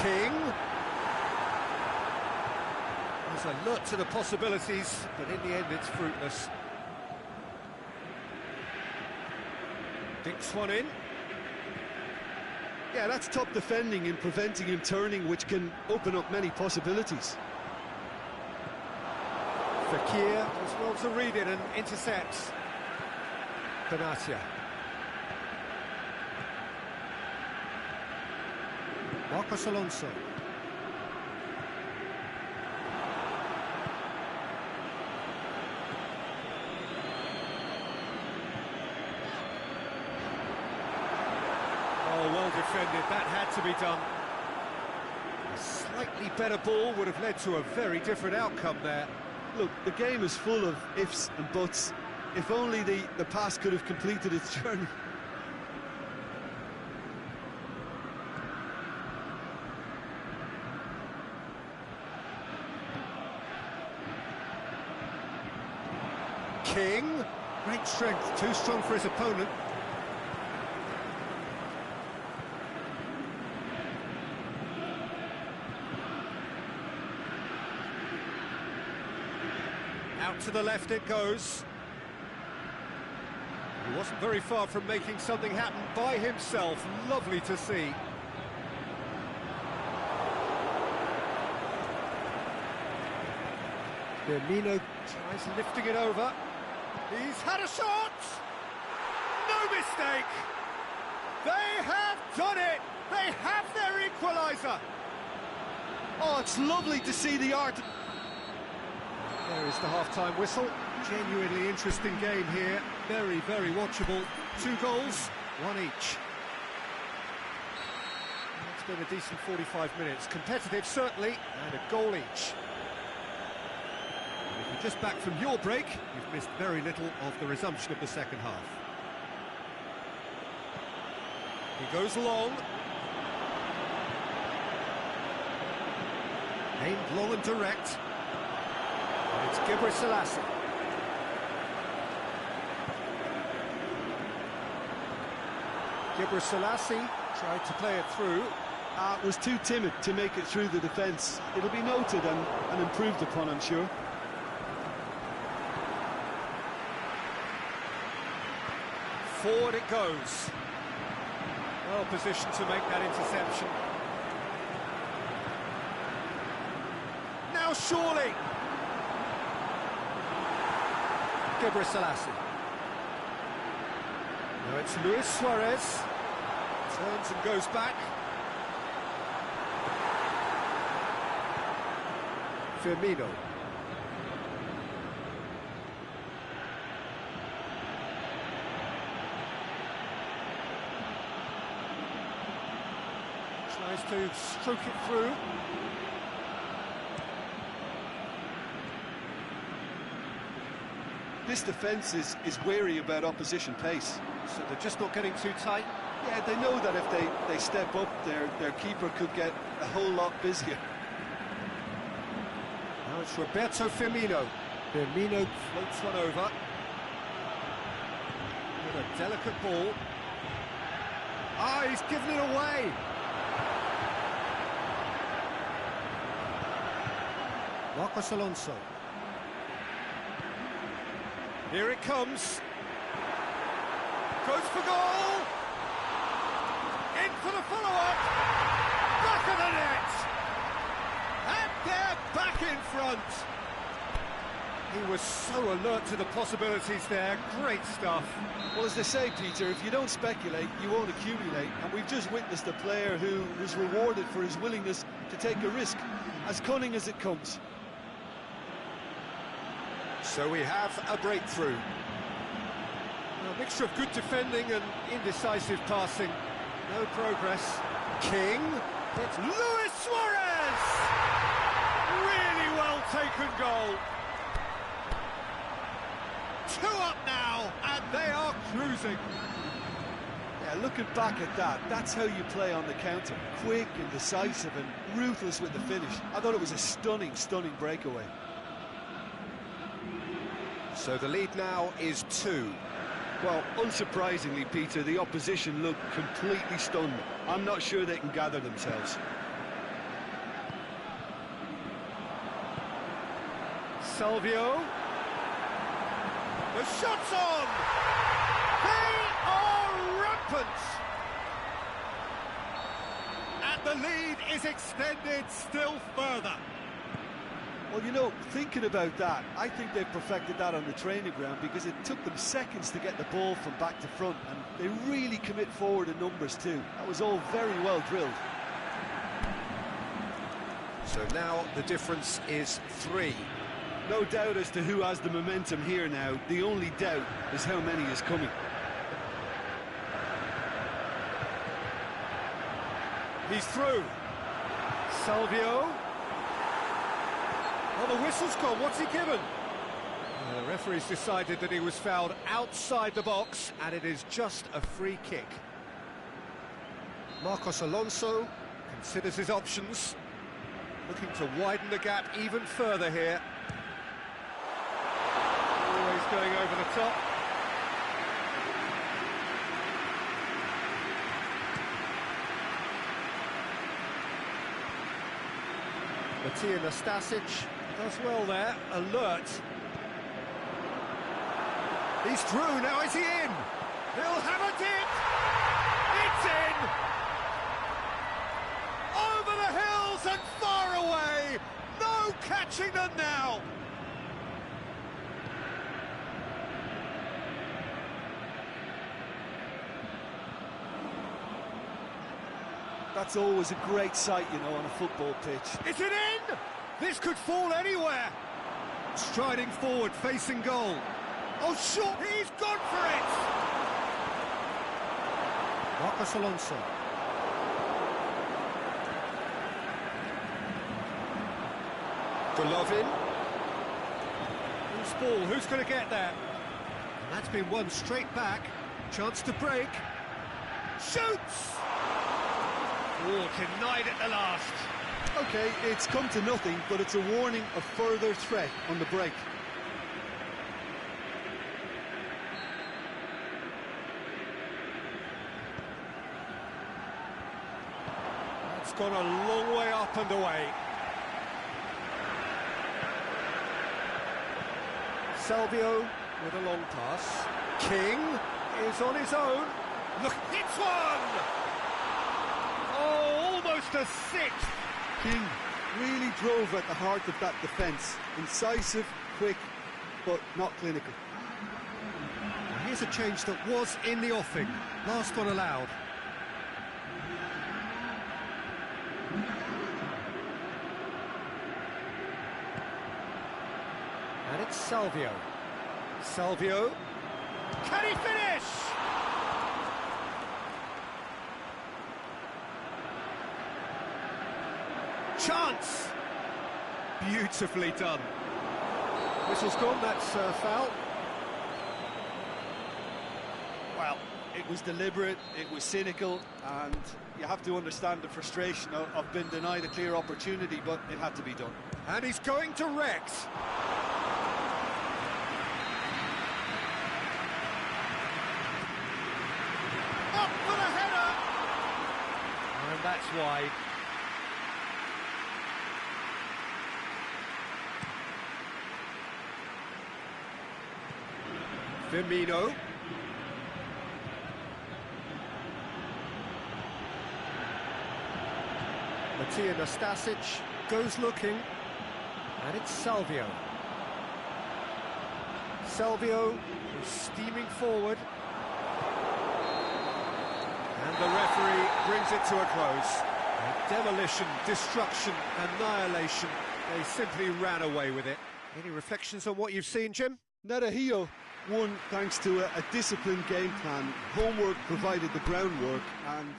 [SPEAKER 1] King. There's a lot to the possibilities, but in the end it's fruitless. Dinks one in.
[SPEAKER 2] Yeah, that's top defending and preventing him turning, which can open up many possibilities.
[SPEAKER 1] Fekir does well to read it and intercepts. Benatia. Marcos Alonso. Oh, well defended, that had to be done. A slightly better ball would have led to a very different outcome there.
[SPEAKER 2] Look, the game is full of ifs and buts. If only the pass could have completed its journey.
[SPEAKER 1] King, great strength, too strong for his opponent. Out to the left it goes. He wasn't very far from making something happen by himself. Lovely to see. Firmino tries lifting it over. He's had a shot! No mistake! They have done it! They have their equaliser!
[SPEAKER 2] Oh, it's lovely to see the art.
[SPEAKER 1] There is the half-time whistle. Genuinely interesting game here. Very, very watchable. 2 goals, 1 each. It's been a decent 45 minutes. Competitive, certainly, and a goal each. And if you're just back from your break, you've missed very little of the resumption of the second half. He goes long. Aimed long and direct. And it's Gebre Selassie. Gebre Selassie tried to play it through.
[SPEAKER 2] Was too timid to make it through the defence. It'll be noted and improved upon, I'm sure.
[SPEAKER 1] Forward it goes. Well positioned to make that interception. Now surely! Gebre Selassie. Now it's Luis Suarez. Turns and goes back. Firmino. Tries to stroke it through.
[SPEAKER 2] This defence is wary about opposition pace.
[SPEAKER 1] So they're just not getting too tight.
[SPEAKER 2] Yeah, they know that if they step up, their keeper could get a whole lot busier.
[SPEAKER 1] Now it's Roberto Firmino. Firmino floats one over. With a delicate ball. Ah, he's given it away. Marcos Alonso. Here it comes. Goes for goal. In for the follow-up. Back of the net. And they're back in front. He was so alert to the possibilities there. Great stuff.
[SPEAKER 2] Well, as they say, Peter, if you don't speculate, you won't accumulate. And we've just witnessed a player who was rewarded for his willingness to take a risk, as cunning as it comes.
[SPEAKER 1] So we have a breakthrough. A mixture of good defending and indecisive passing. No progress. King. It's Luis Suarez! Really well taken goal. 2 up now, and they are cruising.
[SPEAKER 2] Yeah, looking back at that, that's how you play on the counter. Quick and decisive and ruthless with the finish. I thought it was a stunning, stunning breakaway.
[SPEAKER 1] So the lead now is 2.
[SPEAKER 2] Well, unsurprisingly, Peter, the opposition look completely stunned. I'm not sure they can gather themselves.
[SPEAKER 1] Salvio. The shot's on! They are rampant! And the lead is extended still further.
[SPEAKER 2] Well, you know, thinking about that, I think they've perfected that on the training ground because it took them seconds to get the ball from back to front, and they really commit forward in numbers too. That was all very well drilled.
[SPEAKER 1] So now the difference is 3.
[SPEAKER 2] No doubt as to who has the momentum here now. The only doubt is how many is coming.
[SPEAKER 1] He's through. Salvio. Well, the whistle's gone. What's he given? The referee's decided that he was fouled outside the box, and it is just a free kick. Marcos Alonso considers his options, looking to widen the gap even further here. Always going over the top. Matija Nastasic does well there, alert. He's through, now is he in? He'll have a dip! It's in! Over the hills and far away! No catching them now!
[SPEAKER 2] That's always a great sight, you know, on a football pitch.
[SPEAKER 1] Is it in? This could fall anywhere. Striding forward, facing goal. Oh, sure, he's gone for it! Marcos Alonso. Golovin. Who's ball? Who's going to get there? And that's been won straight back. Chance to break. Shoots! Oh, denied at the last.
[SPEAKER 2] OK, it's come to nothing, but it's a warning of further threat on the break.
[SPEAKER 1] It's gone a long way up and away. Salvio with a long pass. King is on his own. Look, hits one! Oh, almost a sixth.
[SPEAKER 2] King really drove at the heart of that defence. Incisive, quick, but not clinical.
[SPEAKER 1] Now here's a change that was in the offing. Last one allowed. And it's Salvio. Salvio. Can he finish? Chance! Beautifully done. Whistle's gone, that's foul.
[SPEAKER 2] Well, it was deliberate, it was cynical, and you have to understand the frustration of being denied a clear opportunity, but it had to be done.
[SPEAKER 1] And he's going to Rex. Up for the header! And that's wide. Firmino. Matija Nastasic goes looking, and it's Salvio. Salvio is steaming forward, and the referee brings it to a close. Demolition, destruction, annihilation. They simply ran away with it. Any reflections on what you've seen, Jim?
[SPEAKER 2] Naranjo won thanks to a disciplined game plan. Homework provided the groundwork, and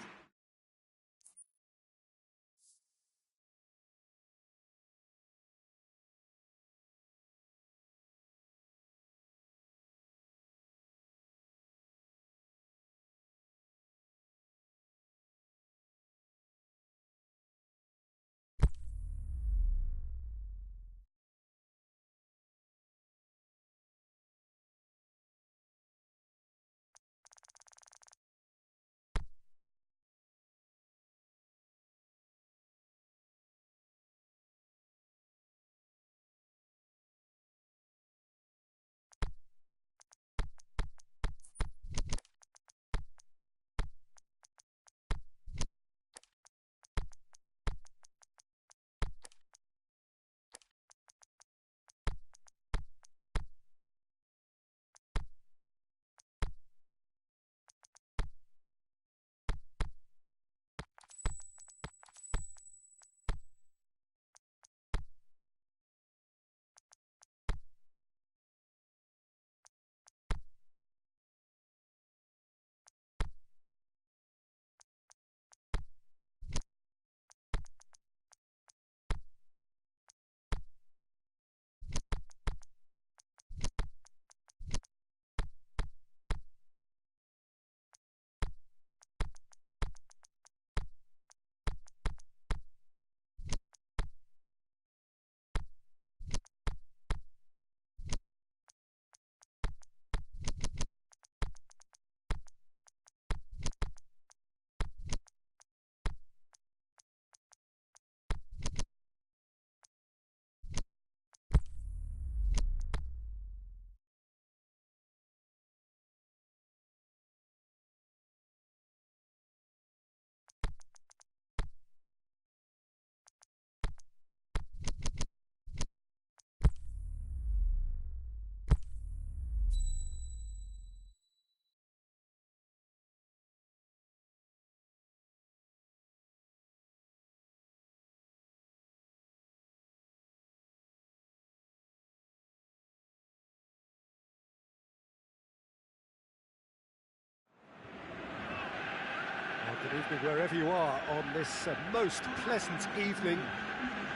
[SPEAKER 1] Good evening wherever you are on this most pleasant evening.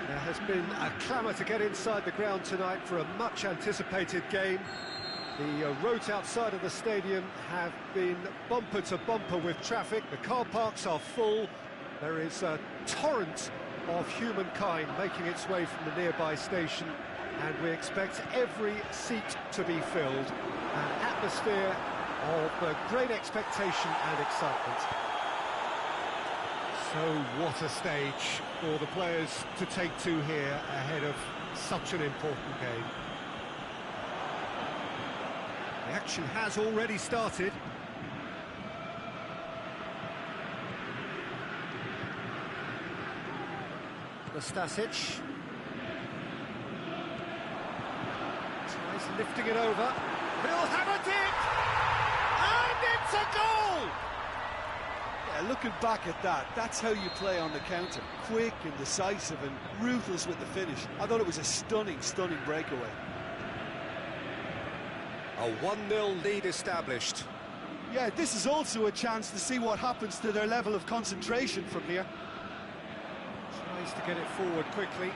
[SPEAKER 1] There has been a clamour to get inside the ground tonight for a much anticipated game. The roads outside of the stadium have been bumper to bumper with traffic. The car parks are full. There is a torrent of humankind making its way from the nearby station, and we expect every seat to be filled. An atmosphere of great expectation and excitement. So what a stage for the players to take to here ahead of such an important game. The action has already started. Nastasic tries lifting it over. He'll have it, and it's a goal!
[SPEAKER 2] Yeah, looking back at that, that's how you play on the counter. Quick and decisive and ruthless with the finish. I thought it was a stunning breakaway.
[SPEAKER 1] A 1-0 lead established.
[SPEAKER 2] Yeah, this is also a chance to see what happens to their level of concentration from here.
[SPEAKER 1] Tries to get it forward quickly.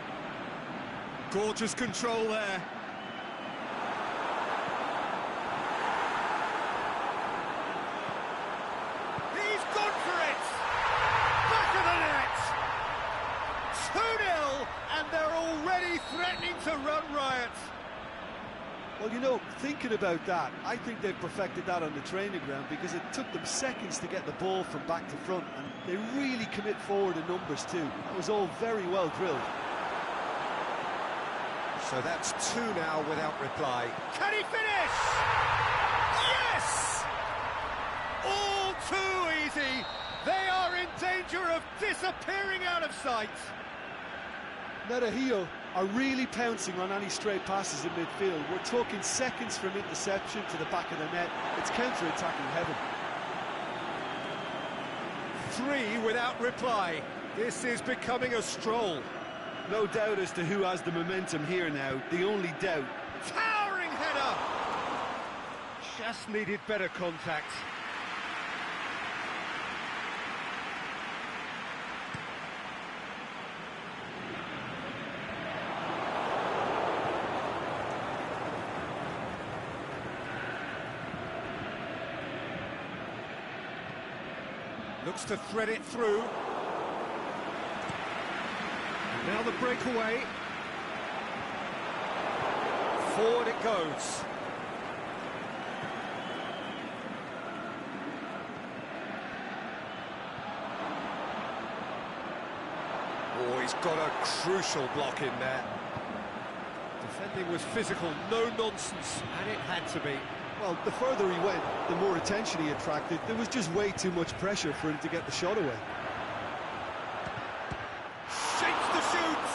[SPEAKER 1] Gorgeous control there. He's gone for it! Back of the net! 2-0, and they're already threatening to run riot.
[SPEAKER 2] Well, you know, thinking about that, I think they've perfected that on the training ground, because it took them seconds to get the ball from back to front, and they really commit forward in numbers too. That was all very well drilled.
[SPEAKER 1] So that's 2 now without reply. Can he finish? Yes! All too easy. They are in danger of disappearing out of sight.
[SPEAKER 2] Medellín are really pouncing on any stray passes in midfield. We're talking seconds from interception to the back of the net. It's counter-attacking heaven.
[SPEAKER 1] 3 without reply. This is becoming a stroll.
[SPEAKER 2] No doubt as to who has the momentum here now. The only doubt.
[SPEAKER 1] Towering header! Just needed better contact. Looks to thread it through. Now the breakaway. Forward it goes. Oh, he's got a crucial block in there. Defending was physical, no nonsense, and it had to be.
[SPEAKER 2] Well, the further he went, the more attention he attracted. There was just way too much pressure for him to get the shot away.
[SPEAKER 1] Shapes the shoots!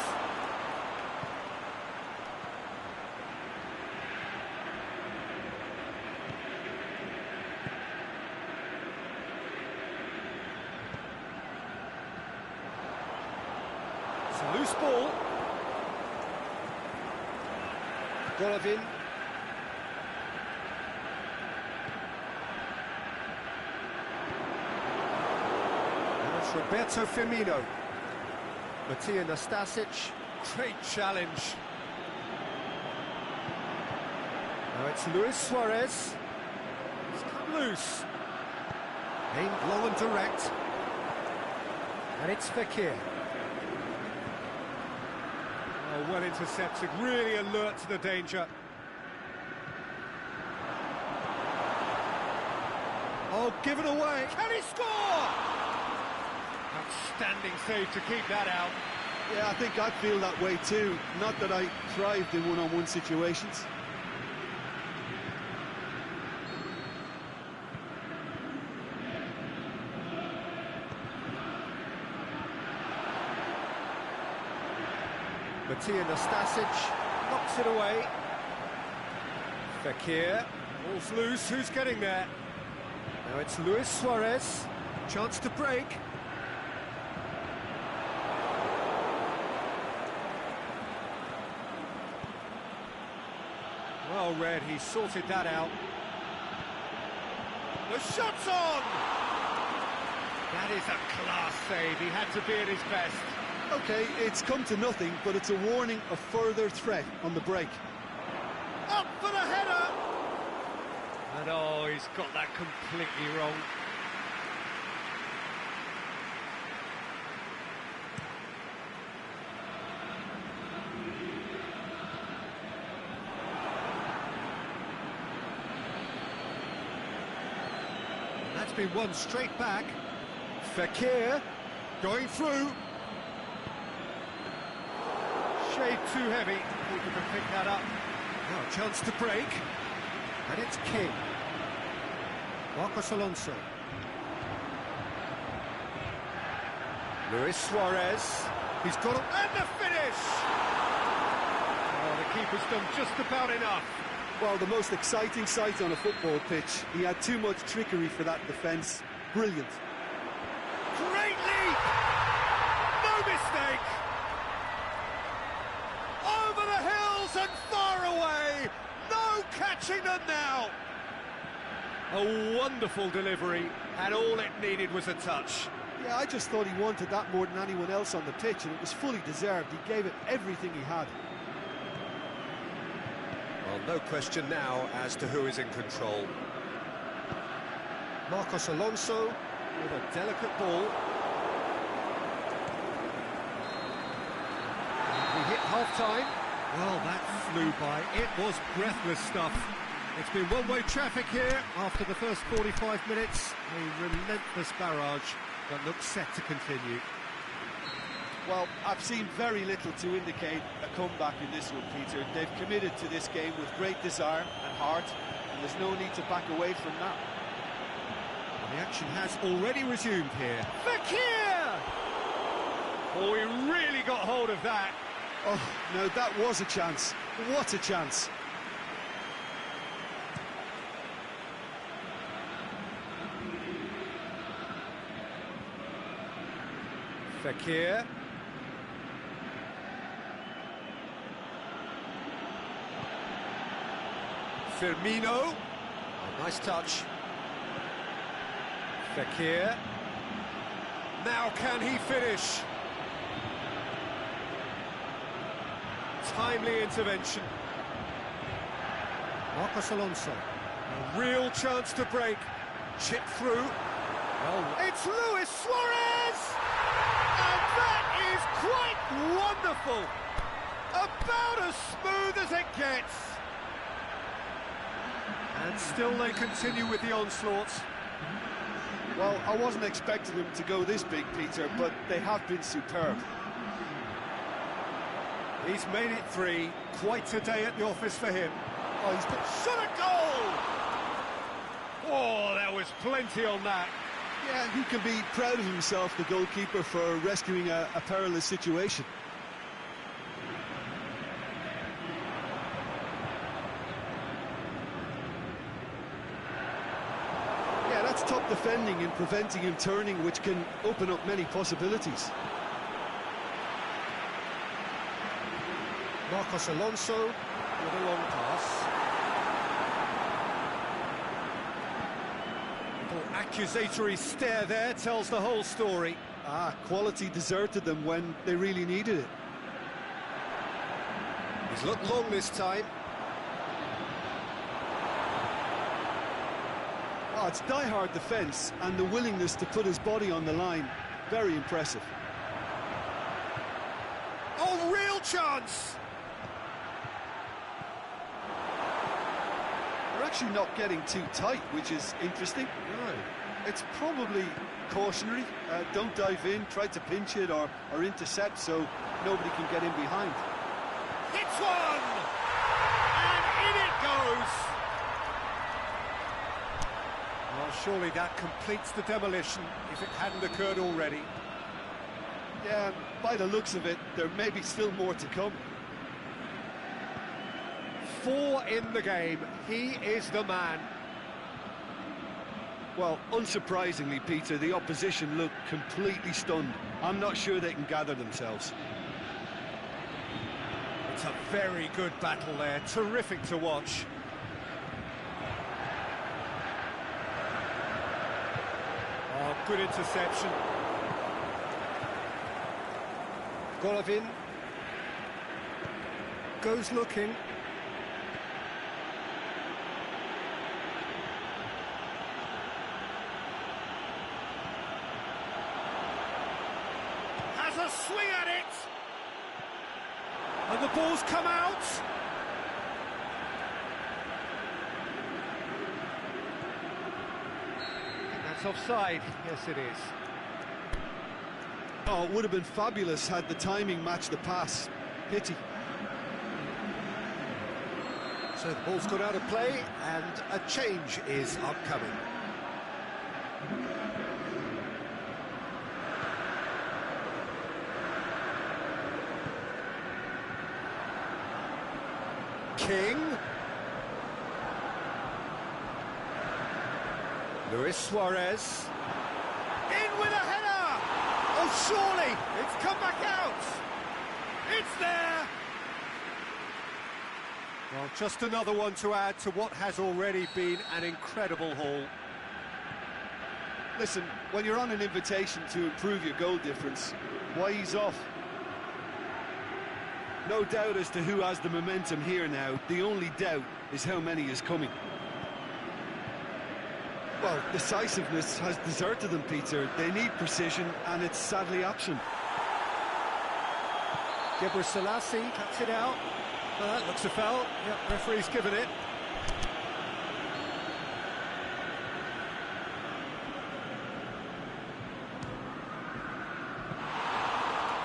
[SPEAKER 1] It's a loose ball. Golovin. Roberto Firmino. Matija Nastasic. Great challenge. Now it's Luis Suarez. It's come loose. Aimed long and direct. And it's Fekir. Oh, well intercepted. Really alert to the danger. Oh, given away. Can he score? Outstanding save to keep that out.
[SPEAKER 2] Yeah, I think I feel that way too. Not that I thrived in one-on-one situations.
[SPEAKER 1] Matija Nastasic knocks it away. Fekir, ball's loose, who's getting there? Now it's Luis Suarez, chance to break. Well read, he sorted that out. The shot's on! That is a class save. He had to be at his best.
[SPEAKER 2] OK, it's come to nothing, but it's a warning of further threat on the break.
[SPEAKER 1] Up for the header! And oh, he's got that completely wrong. And that's been won straight back. Fekir going through. Shade too heavy. Keeper can pick that up. Now a chance to break. And it's King. Marcos Alonso. Luis Suarez. He's got it. And the finish! Oh, the keeper's done just about enough.
[SPEAKER 2] Well, the most exciting sight on a football pitch. He had too much trickery for that defence. Brilliant.
[SPEAKER 1] Great leap! No mistake! Over the hills and far away! No catching them now! A wonderful delivery, and all it needed was a touch.
[SPEAKER 2] Yeah, I just thought he wanted that more than anyone else on the pitch, and it was fully deserved. He gave it everything he had.
[SPEAKER 1] Well, no question now as to who is in control. Marcos Alonso with a delicate ball. We hit half-time. Well, that flew by. It was breathless stuff. It's been one-way traffic here after the first 45 minutes. A relentless barrage that looks set to continue.
[SPEAKER 2] Well, I've seen very little to indicate a comeback in this one, Peter. They've committed to this game with great desire and heart, and there's no need to back away from that.
[SPEAKER 1] The action has already resumed here. Fekir! Oh, he really got hold of that.
[SPEAKER 2] Oh, no, that was a chance. What a chance.
[SPEAKER 1] Fekir. Firmino. Oh, nice touch. Fekir. Now can he finish? Timely intervention. Marcos Alonso. A real chance to break. Chip through. Oh, it's Luis Suarez! And that is quite wonderful. About as smooth as it gets. And still they continue with the onslaughts.
[SPEAKER 2] Well, I wasn't expecting them to go this big, Peter, but they have been superb.
[SPEAKER 1] He's made it 3. Quite a day at the office for him. Oh, he's got shot a goal! Oh, there was plenty on that.
[SPEAKER 2] Yeah, he can be proud of himself, the goalkeeper, for rescuing a perilous situation. Yeah, that's top defending and preventing him turning, which can open up many possibilities.
[SPEAKER 1] Marcos Alonso with a long pass. Little accusatory stare there tells the whole story.
[SPEAKER 2] Ah, quality deserted them when they really needed it.
[SPEAKER 1] He's looked long this time.
[SPEAKER 2] Oh, it's die-hard defence and the willingness to put his body on the line. Very impressive.
[SPEAKER 1] Oh, real chance!
[SPEAKER 2] They're actually not getting too tight, which is interesting.
[SPEAKER 1] No.
[SPEAKER 2] It's probably cautionary. Don't dive in, try to pinch it or intercept so nobody can get in behind.
[SPEAKER 1] Hits one! And in it goes! Well, surely that completes the demolition if it hadn't occurred already.
[SPEAKER 2] Yeah, by the looks of it, there may be still more to come.
[SPEAKER 1] 4 in the game. He is the man.
[SPEAKER 2] Well, unsurprisingly, Peter, the opposition look completely stunned. I'm not sure they can gather themselves.
[SPEAKER 1] It's a very good battle there. Terrific to watch. Oh, good interception. Golovin goes looking. Has a swing at it. And the ball's come out. That's offside. Yes, it is.
[SPEAKER 2] Oh, it would have been fabulous had the timing matched the pass. Pity.
[SPEAKER 1] So the ball's gone out of play and a change is upcoming. King. Luis Suarez. In with a header! Oh, surely! It's come back out! It's there! Well, just another one to add to what has already been an incredible haul.
[SPEAKER 2] Listen, when you're on an invitation to improve your goal difference, why ease off? No doubt as to who has the momentum here now. The only doubt is how many is coming. Well, decisiveness has deserted them, Peter. They need precision, and it's sadly absent.
[SPEAKER 1] Gebre Selassie cuts it out. That looks a foul. Yep, referee's given it.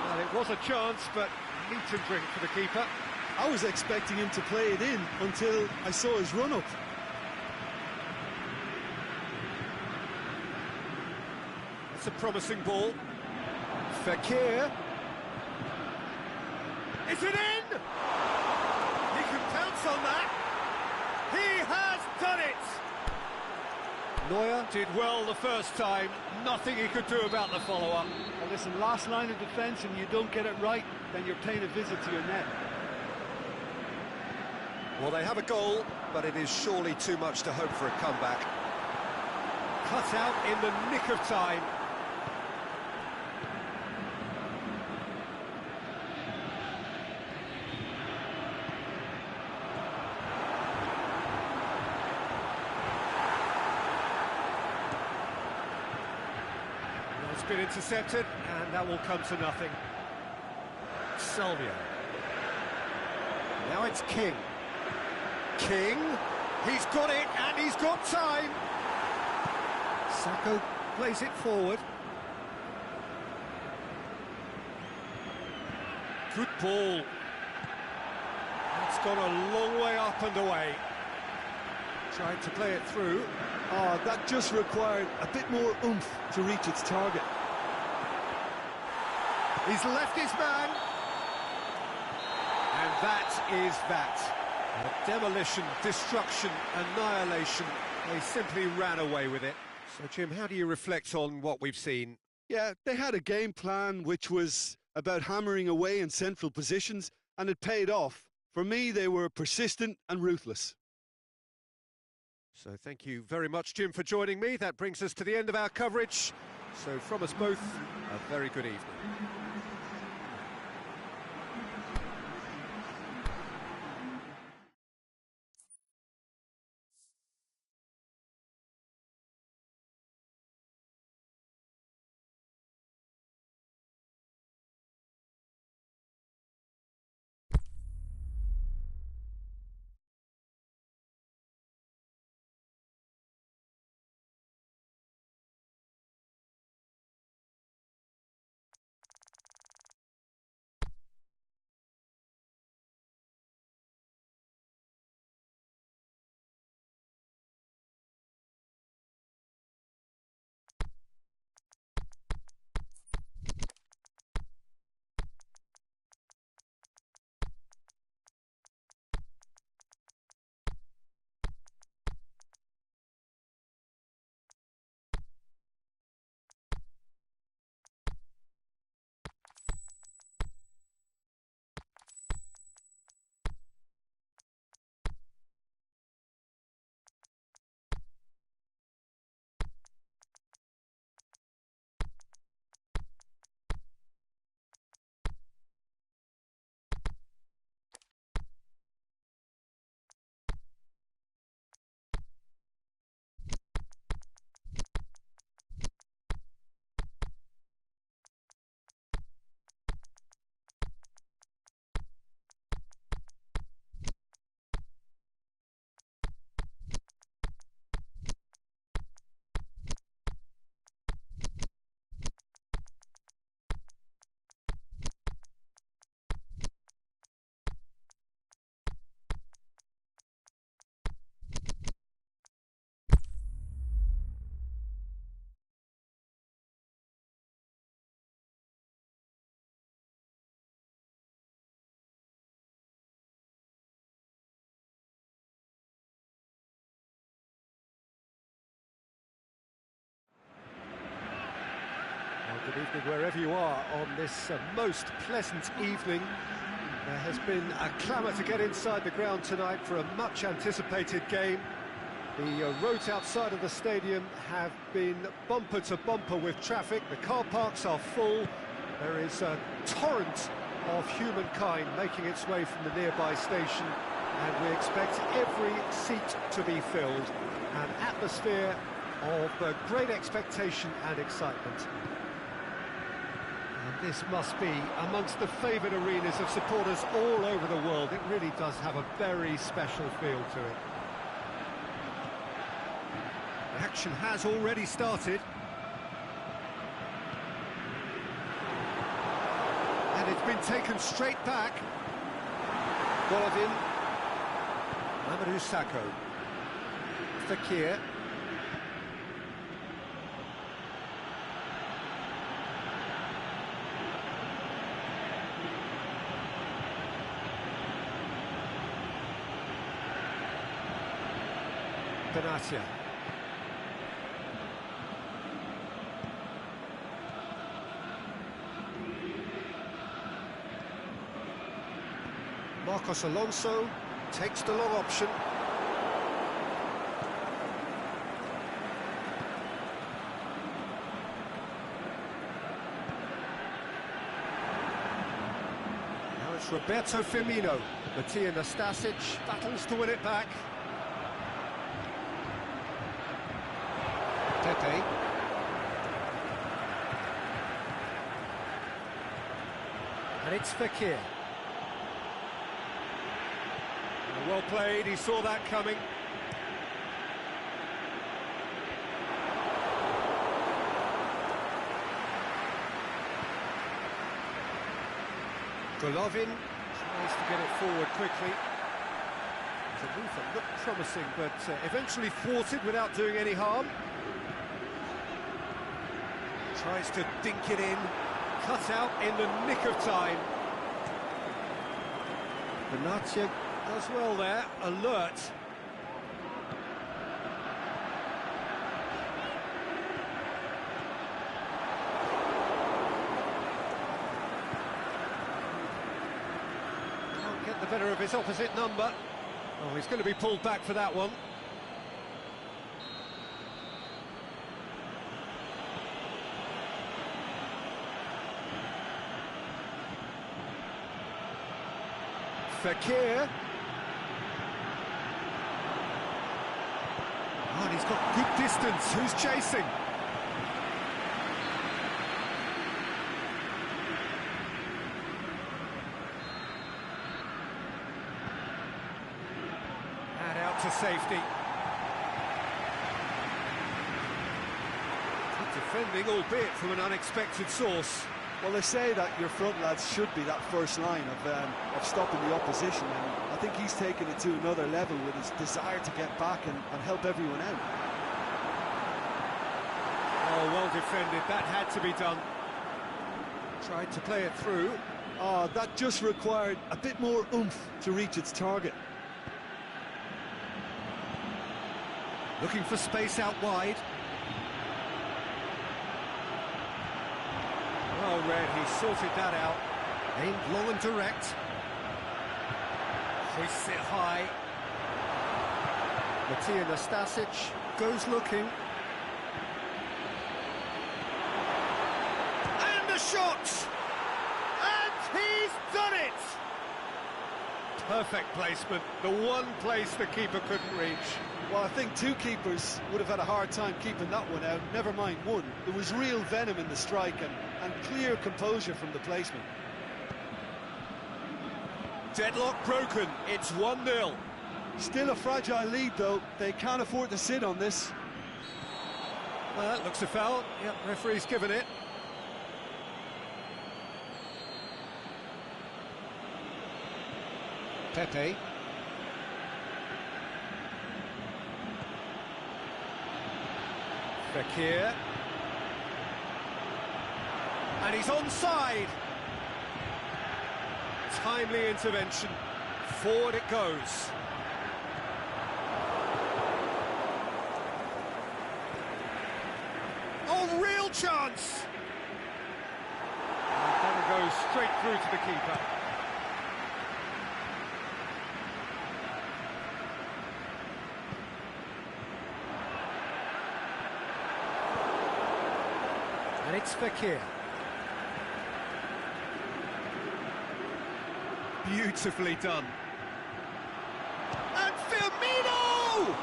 [SPEAKER 1] Well, it was a chance, but meat and drink for the keeper.
[SPEAKER 2] I was expecting him to play it in until I saw his run-up.
[SPEAKER 1] It's a promising ball. Fekir. Is it in? He can pounce on that. He has done it. Neuer did well the first time. Nothing he could do about the follow-up.
[SPEAKER 2] Well, listen, last line of defence and you don't get it right, then you're paying a visit to your net.
[SPEAKER 1] Well, they have a goal, but it is surely too much to hope for a comeback. Cut out in the nick of time. It's been intercepted, and that will come to nothing. Salvio. Now it's King. King, he's got it, and he's got time. Sacco plays it forward. Good ball. It's gone a long way up and away. Trying to play it through.
[SPEAKER 2] Oh, that just required a bit more oomph to reach its target.
[SPEAKER 1] He's left his man. And that is that. Demolition, destruction, annihilation. They simply ran away with it. So, Jim, how do you reflect on what we've seen?
[SPEAKER 2] Yeah, they had a game plan which was about hammering away in central positions, and it paid off. For me, they were persistent and ruthless.
[SPEAKER 1] So thank you very much, Jim, for joining me. That brings us to the end of our coverage. So from us both, a very good evening. Good evening wherever you are on this most pleasant evening. There has been a clamour to get inside the ground tonight for a much anticipated game. The roads outside of the stadium have been bumper to bumper with traffic. The car parks are full. There is a torrent of humankind making its way from the nearby station, and we expect every seat to be filled. An atmosphere of great expectation and excitement. And this must be amongst the favoured arenas of supporters all over the world. It really does have a very special feel to it. The action has already started. And it's been taken straight back. Golovin. Mamadou Sakho. Fekir. Benatia. Marcos Alonso takes the long option. Now it's Roberto Firmino. Matija Nastasic battles to win it back. Pepe. And it's Fekir. Well played, he saw that coming. Golovin tries to get it forward quickly. The move that looked promising, but eventually thwarted without doing any harm. Tries to dink it in, cut out in the nick of time. Benatia does well there, alert. Can't get the better of his opposite number. Oh, he's going to be pulled back for that one. Fekir. Oh, and he's got good distance. Who's chasing? And out to safety. Good defending, albeit from an unexpected source.
[SPEAKER 2] Well, they say that your front lads should be that first line of stopping the opposition, and I think he's taken it to another level with his desire to get back and help everyone out.
[SPEAKER 1] Oh, well defended, that had to be done. Tried to play it through.
[SPEAKER 2] Oh, that just required a bit more oomph to reach its target.
[SPEAKER 1] Looking for space out wide. Oh, Red, he sorted that out. Aimed long and direct. Hoists it high. Matija Nastasic goes looking. And the shot! And he's done it! Perfect placement. The one place the keeper couldn't reach.
[SPEAKER 2] Well, I think two keepers would have had a hard time keeping that one out, never mind one. There was real venom in the strike and clear composure from the placement.
[SPEAKER 1] Deadlock broken, it's 1-0.
[SPEAKER 2] Still a fragile lead, though. They can't afford to sit on this.
[SPEAKER 1] Well, that looks a foul. Yep, referee's given it. Pepe. Fekir. And he's onside. Timely intervention. Forward it goes. Oh, real chance! straight through to the keeper. And it's Fekir. Beautifully done. And Firmino!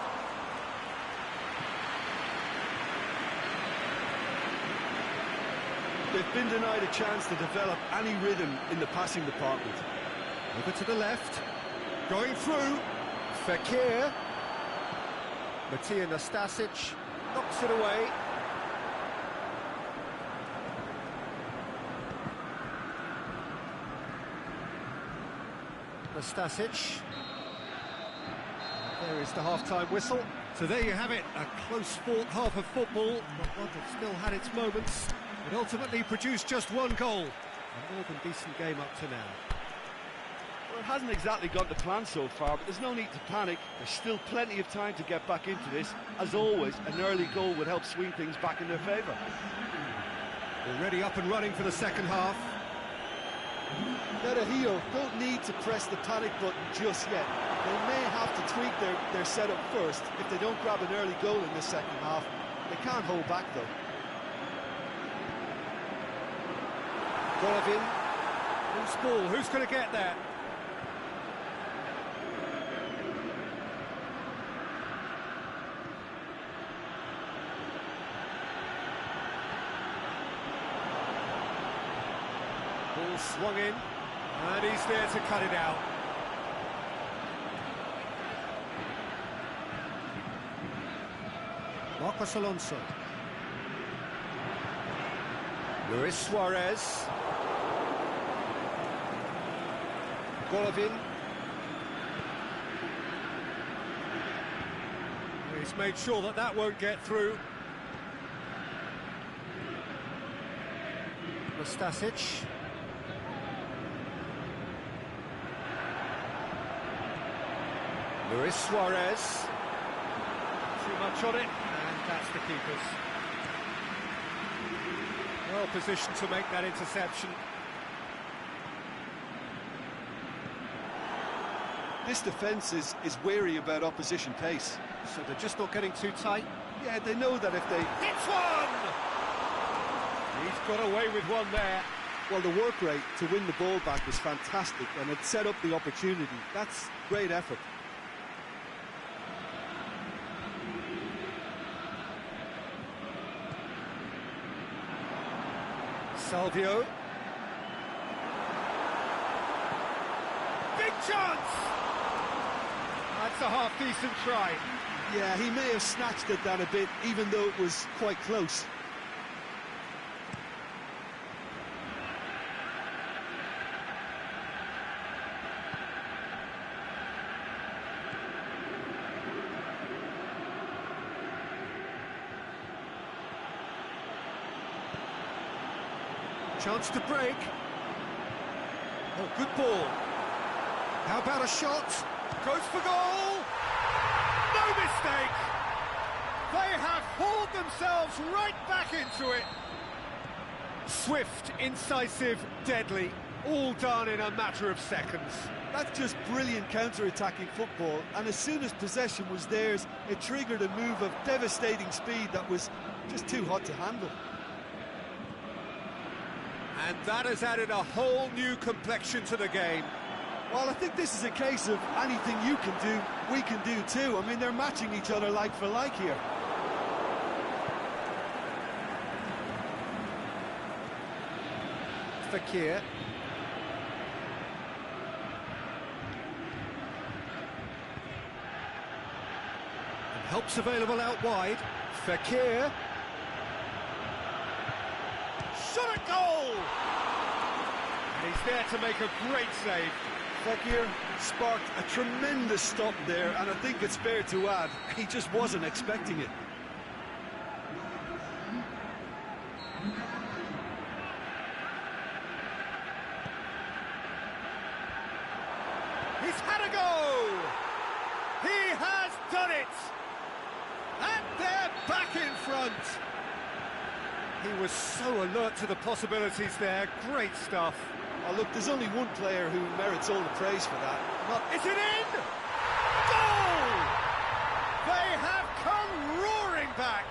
[SPEAKER 2] They've been denied a chance to develop any rhythm in the passing department.
[SPEAKER 1] Over to the left. Going through. Fekir. Matija Nastasic knocks it away. Nastasic. There is the half-time whistle. So there you have it, a close-fought half of football, but one that still had its moments. It ultimately produced just one goal. A more than decent game up to now.
[SPEAKER 2] Well, it hasn't exactly gone to plan so far, but there's no need to panic. There's still plenty of time to get back into this. As always, an early goal would help swing things back in their favour.
[SPEAKER 1] Already up and running for the second half.
[SPEAKER 2] Berahio don't need to press the panic button just yet. They may have to tweak their setup first if they don't grab an early goal in the second half. They can't hold back though.
[SPEAKER 1] Golovin. Who's ball? Who's going to get there? Ball swung in, and he's there to cut it out. Marcos Alonso. Luis Suarez. Golovin. He's made sure that that won't get through. Nastasic. Luis Suarez. Too much on it, and that's the keeper's. Well positioned to make that interception.
[SPEAKER 2] This defence is wary about opposition pace.
[SPEAKER 1] So they're just not getting too tight?
[SPEAKER 2] Yeah, they know that if they...
[SPEAKER 1] Hits one! He's got away with one there.
[SPEAKER 2] Well, the work rate to win the ball back was fantastic, and it set up the opportunity. That's great effort.
[SPEAKER 1] Salvio. Big chance! That's a half-decent try.
[SPEAKER 2] Yeah, he may have snatched it down a bit, even though it was quite close.
[SPEAKER 1] Chance to break. Oh, good ball. How about a shot? Goes for goal! No mistake! They have hauled themselves right back into it. Swift, incisive, deadly, all done in a matter of seconds.
[SPEAKER 2] That's just brilliant counter-attacking football, and as soon as possession was theirs, it triggered a move of devastating speed that was just too hot to handle.
[SPEAKER 1] And that has added a whole new complexion to the game.
[SPEAKER 2] Well, I think this is a case of anything you can do, we can do too. I mean, they're matching each other like for like here.
[SPEAKER 1] Fekir. And help's available out wide. Fekir. Shot at goal! And he's there to make a great save.
[SPEAKER 2] Fekir sparked a tremendous stop there, and I think it's fair to add, he just wasn't expecting it.
[SPEAKER 1] He's had a go! He has done it! And they're back in front! He was so alert to the possibilities there, great stuff.
[SPEAKER 2] Oh, look, there's only one player who merits all the praise for that.
[SPEAKER 1] Is it in? Goal! They have come roaring back.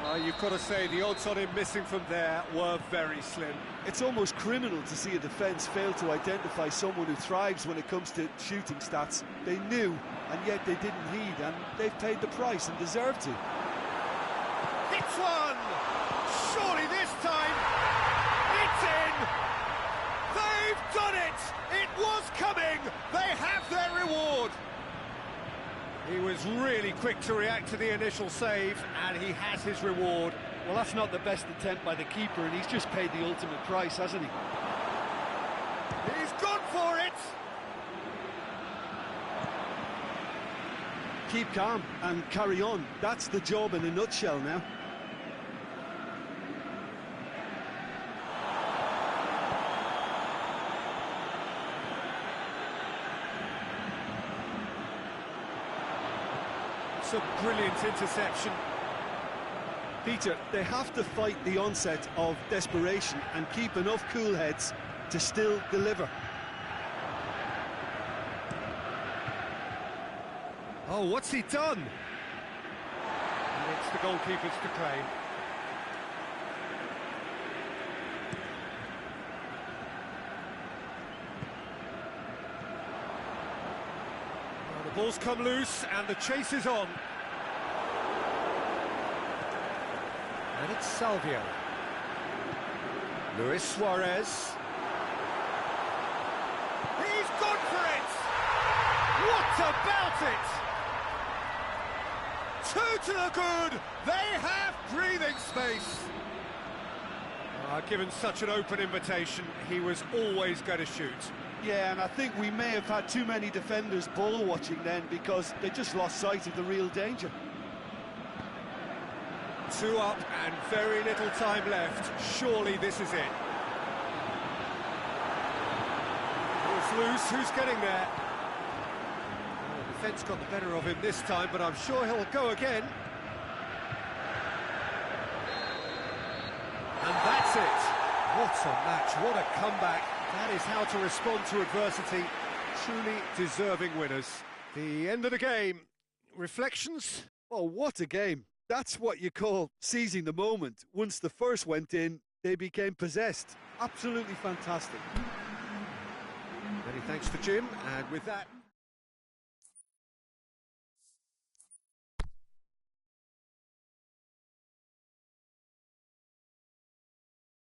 [SPEAKER 1] Well, you've got to say the odds on him missing from there were very slim.
[SPEAKER 2] It's almost criminal to see a defence fail to identify someone who thrives when it comes to shooting stats. They knew, and yet they didn't heed, and they've paid the price and deserve to.
[SPEAKER 1] Hits one! Surely this time, it's in! They've done it! It was coming! They have their reward! He was really quick to react to the initial save, and he has his reward.
[SPEAKER 2] Well, that's not the best attempt by the keeper, and he's just paid the ultimate price, hasn't he?
[SPEAKER 1] He's gone for it!
[SPEAKER 2] Keep calm and carry on. That's the job in a nutshell now.
[SPEAKER 1] It's a brilliant interception.
[SPEAKER 2] Peter, they have to fight the onset of desperation and keep enough cool heads to still deliver.
[SPEAKER 1] Oh, what's he done? And it's the goalkeeper's to claim. Well, the ball's come loose and the chase is on. And it's Salvio. Luis Suarez. He's gone for it! What about it? Two to the good! They have breathing space! Given such an open invitation, he was always going to shoot.
[SPEAKER 2] Yeah, and I think we may have had too many defenders ball watching then because they just lost sight of the real danger.
[SPEAKER 1] 2 up and very little time left. Surely this is it. Ball's loose, who's getting there? Well, the defence got the better of him this time, but I'm sure he'll go again. And that's it. What a match, what a comeback. That is how to respond to adversity. Truly deserving winners. The end of the game. Reflections?
[SPEAKER 2] Oh, what a game. That's what you call seizing the moment. Once the first went in, they became possessed. Absolutely fantastic.
[SPEAKER 1] Many thanks to Jim, and with that...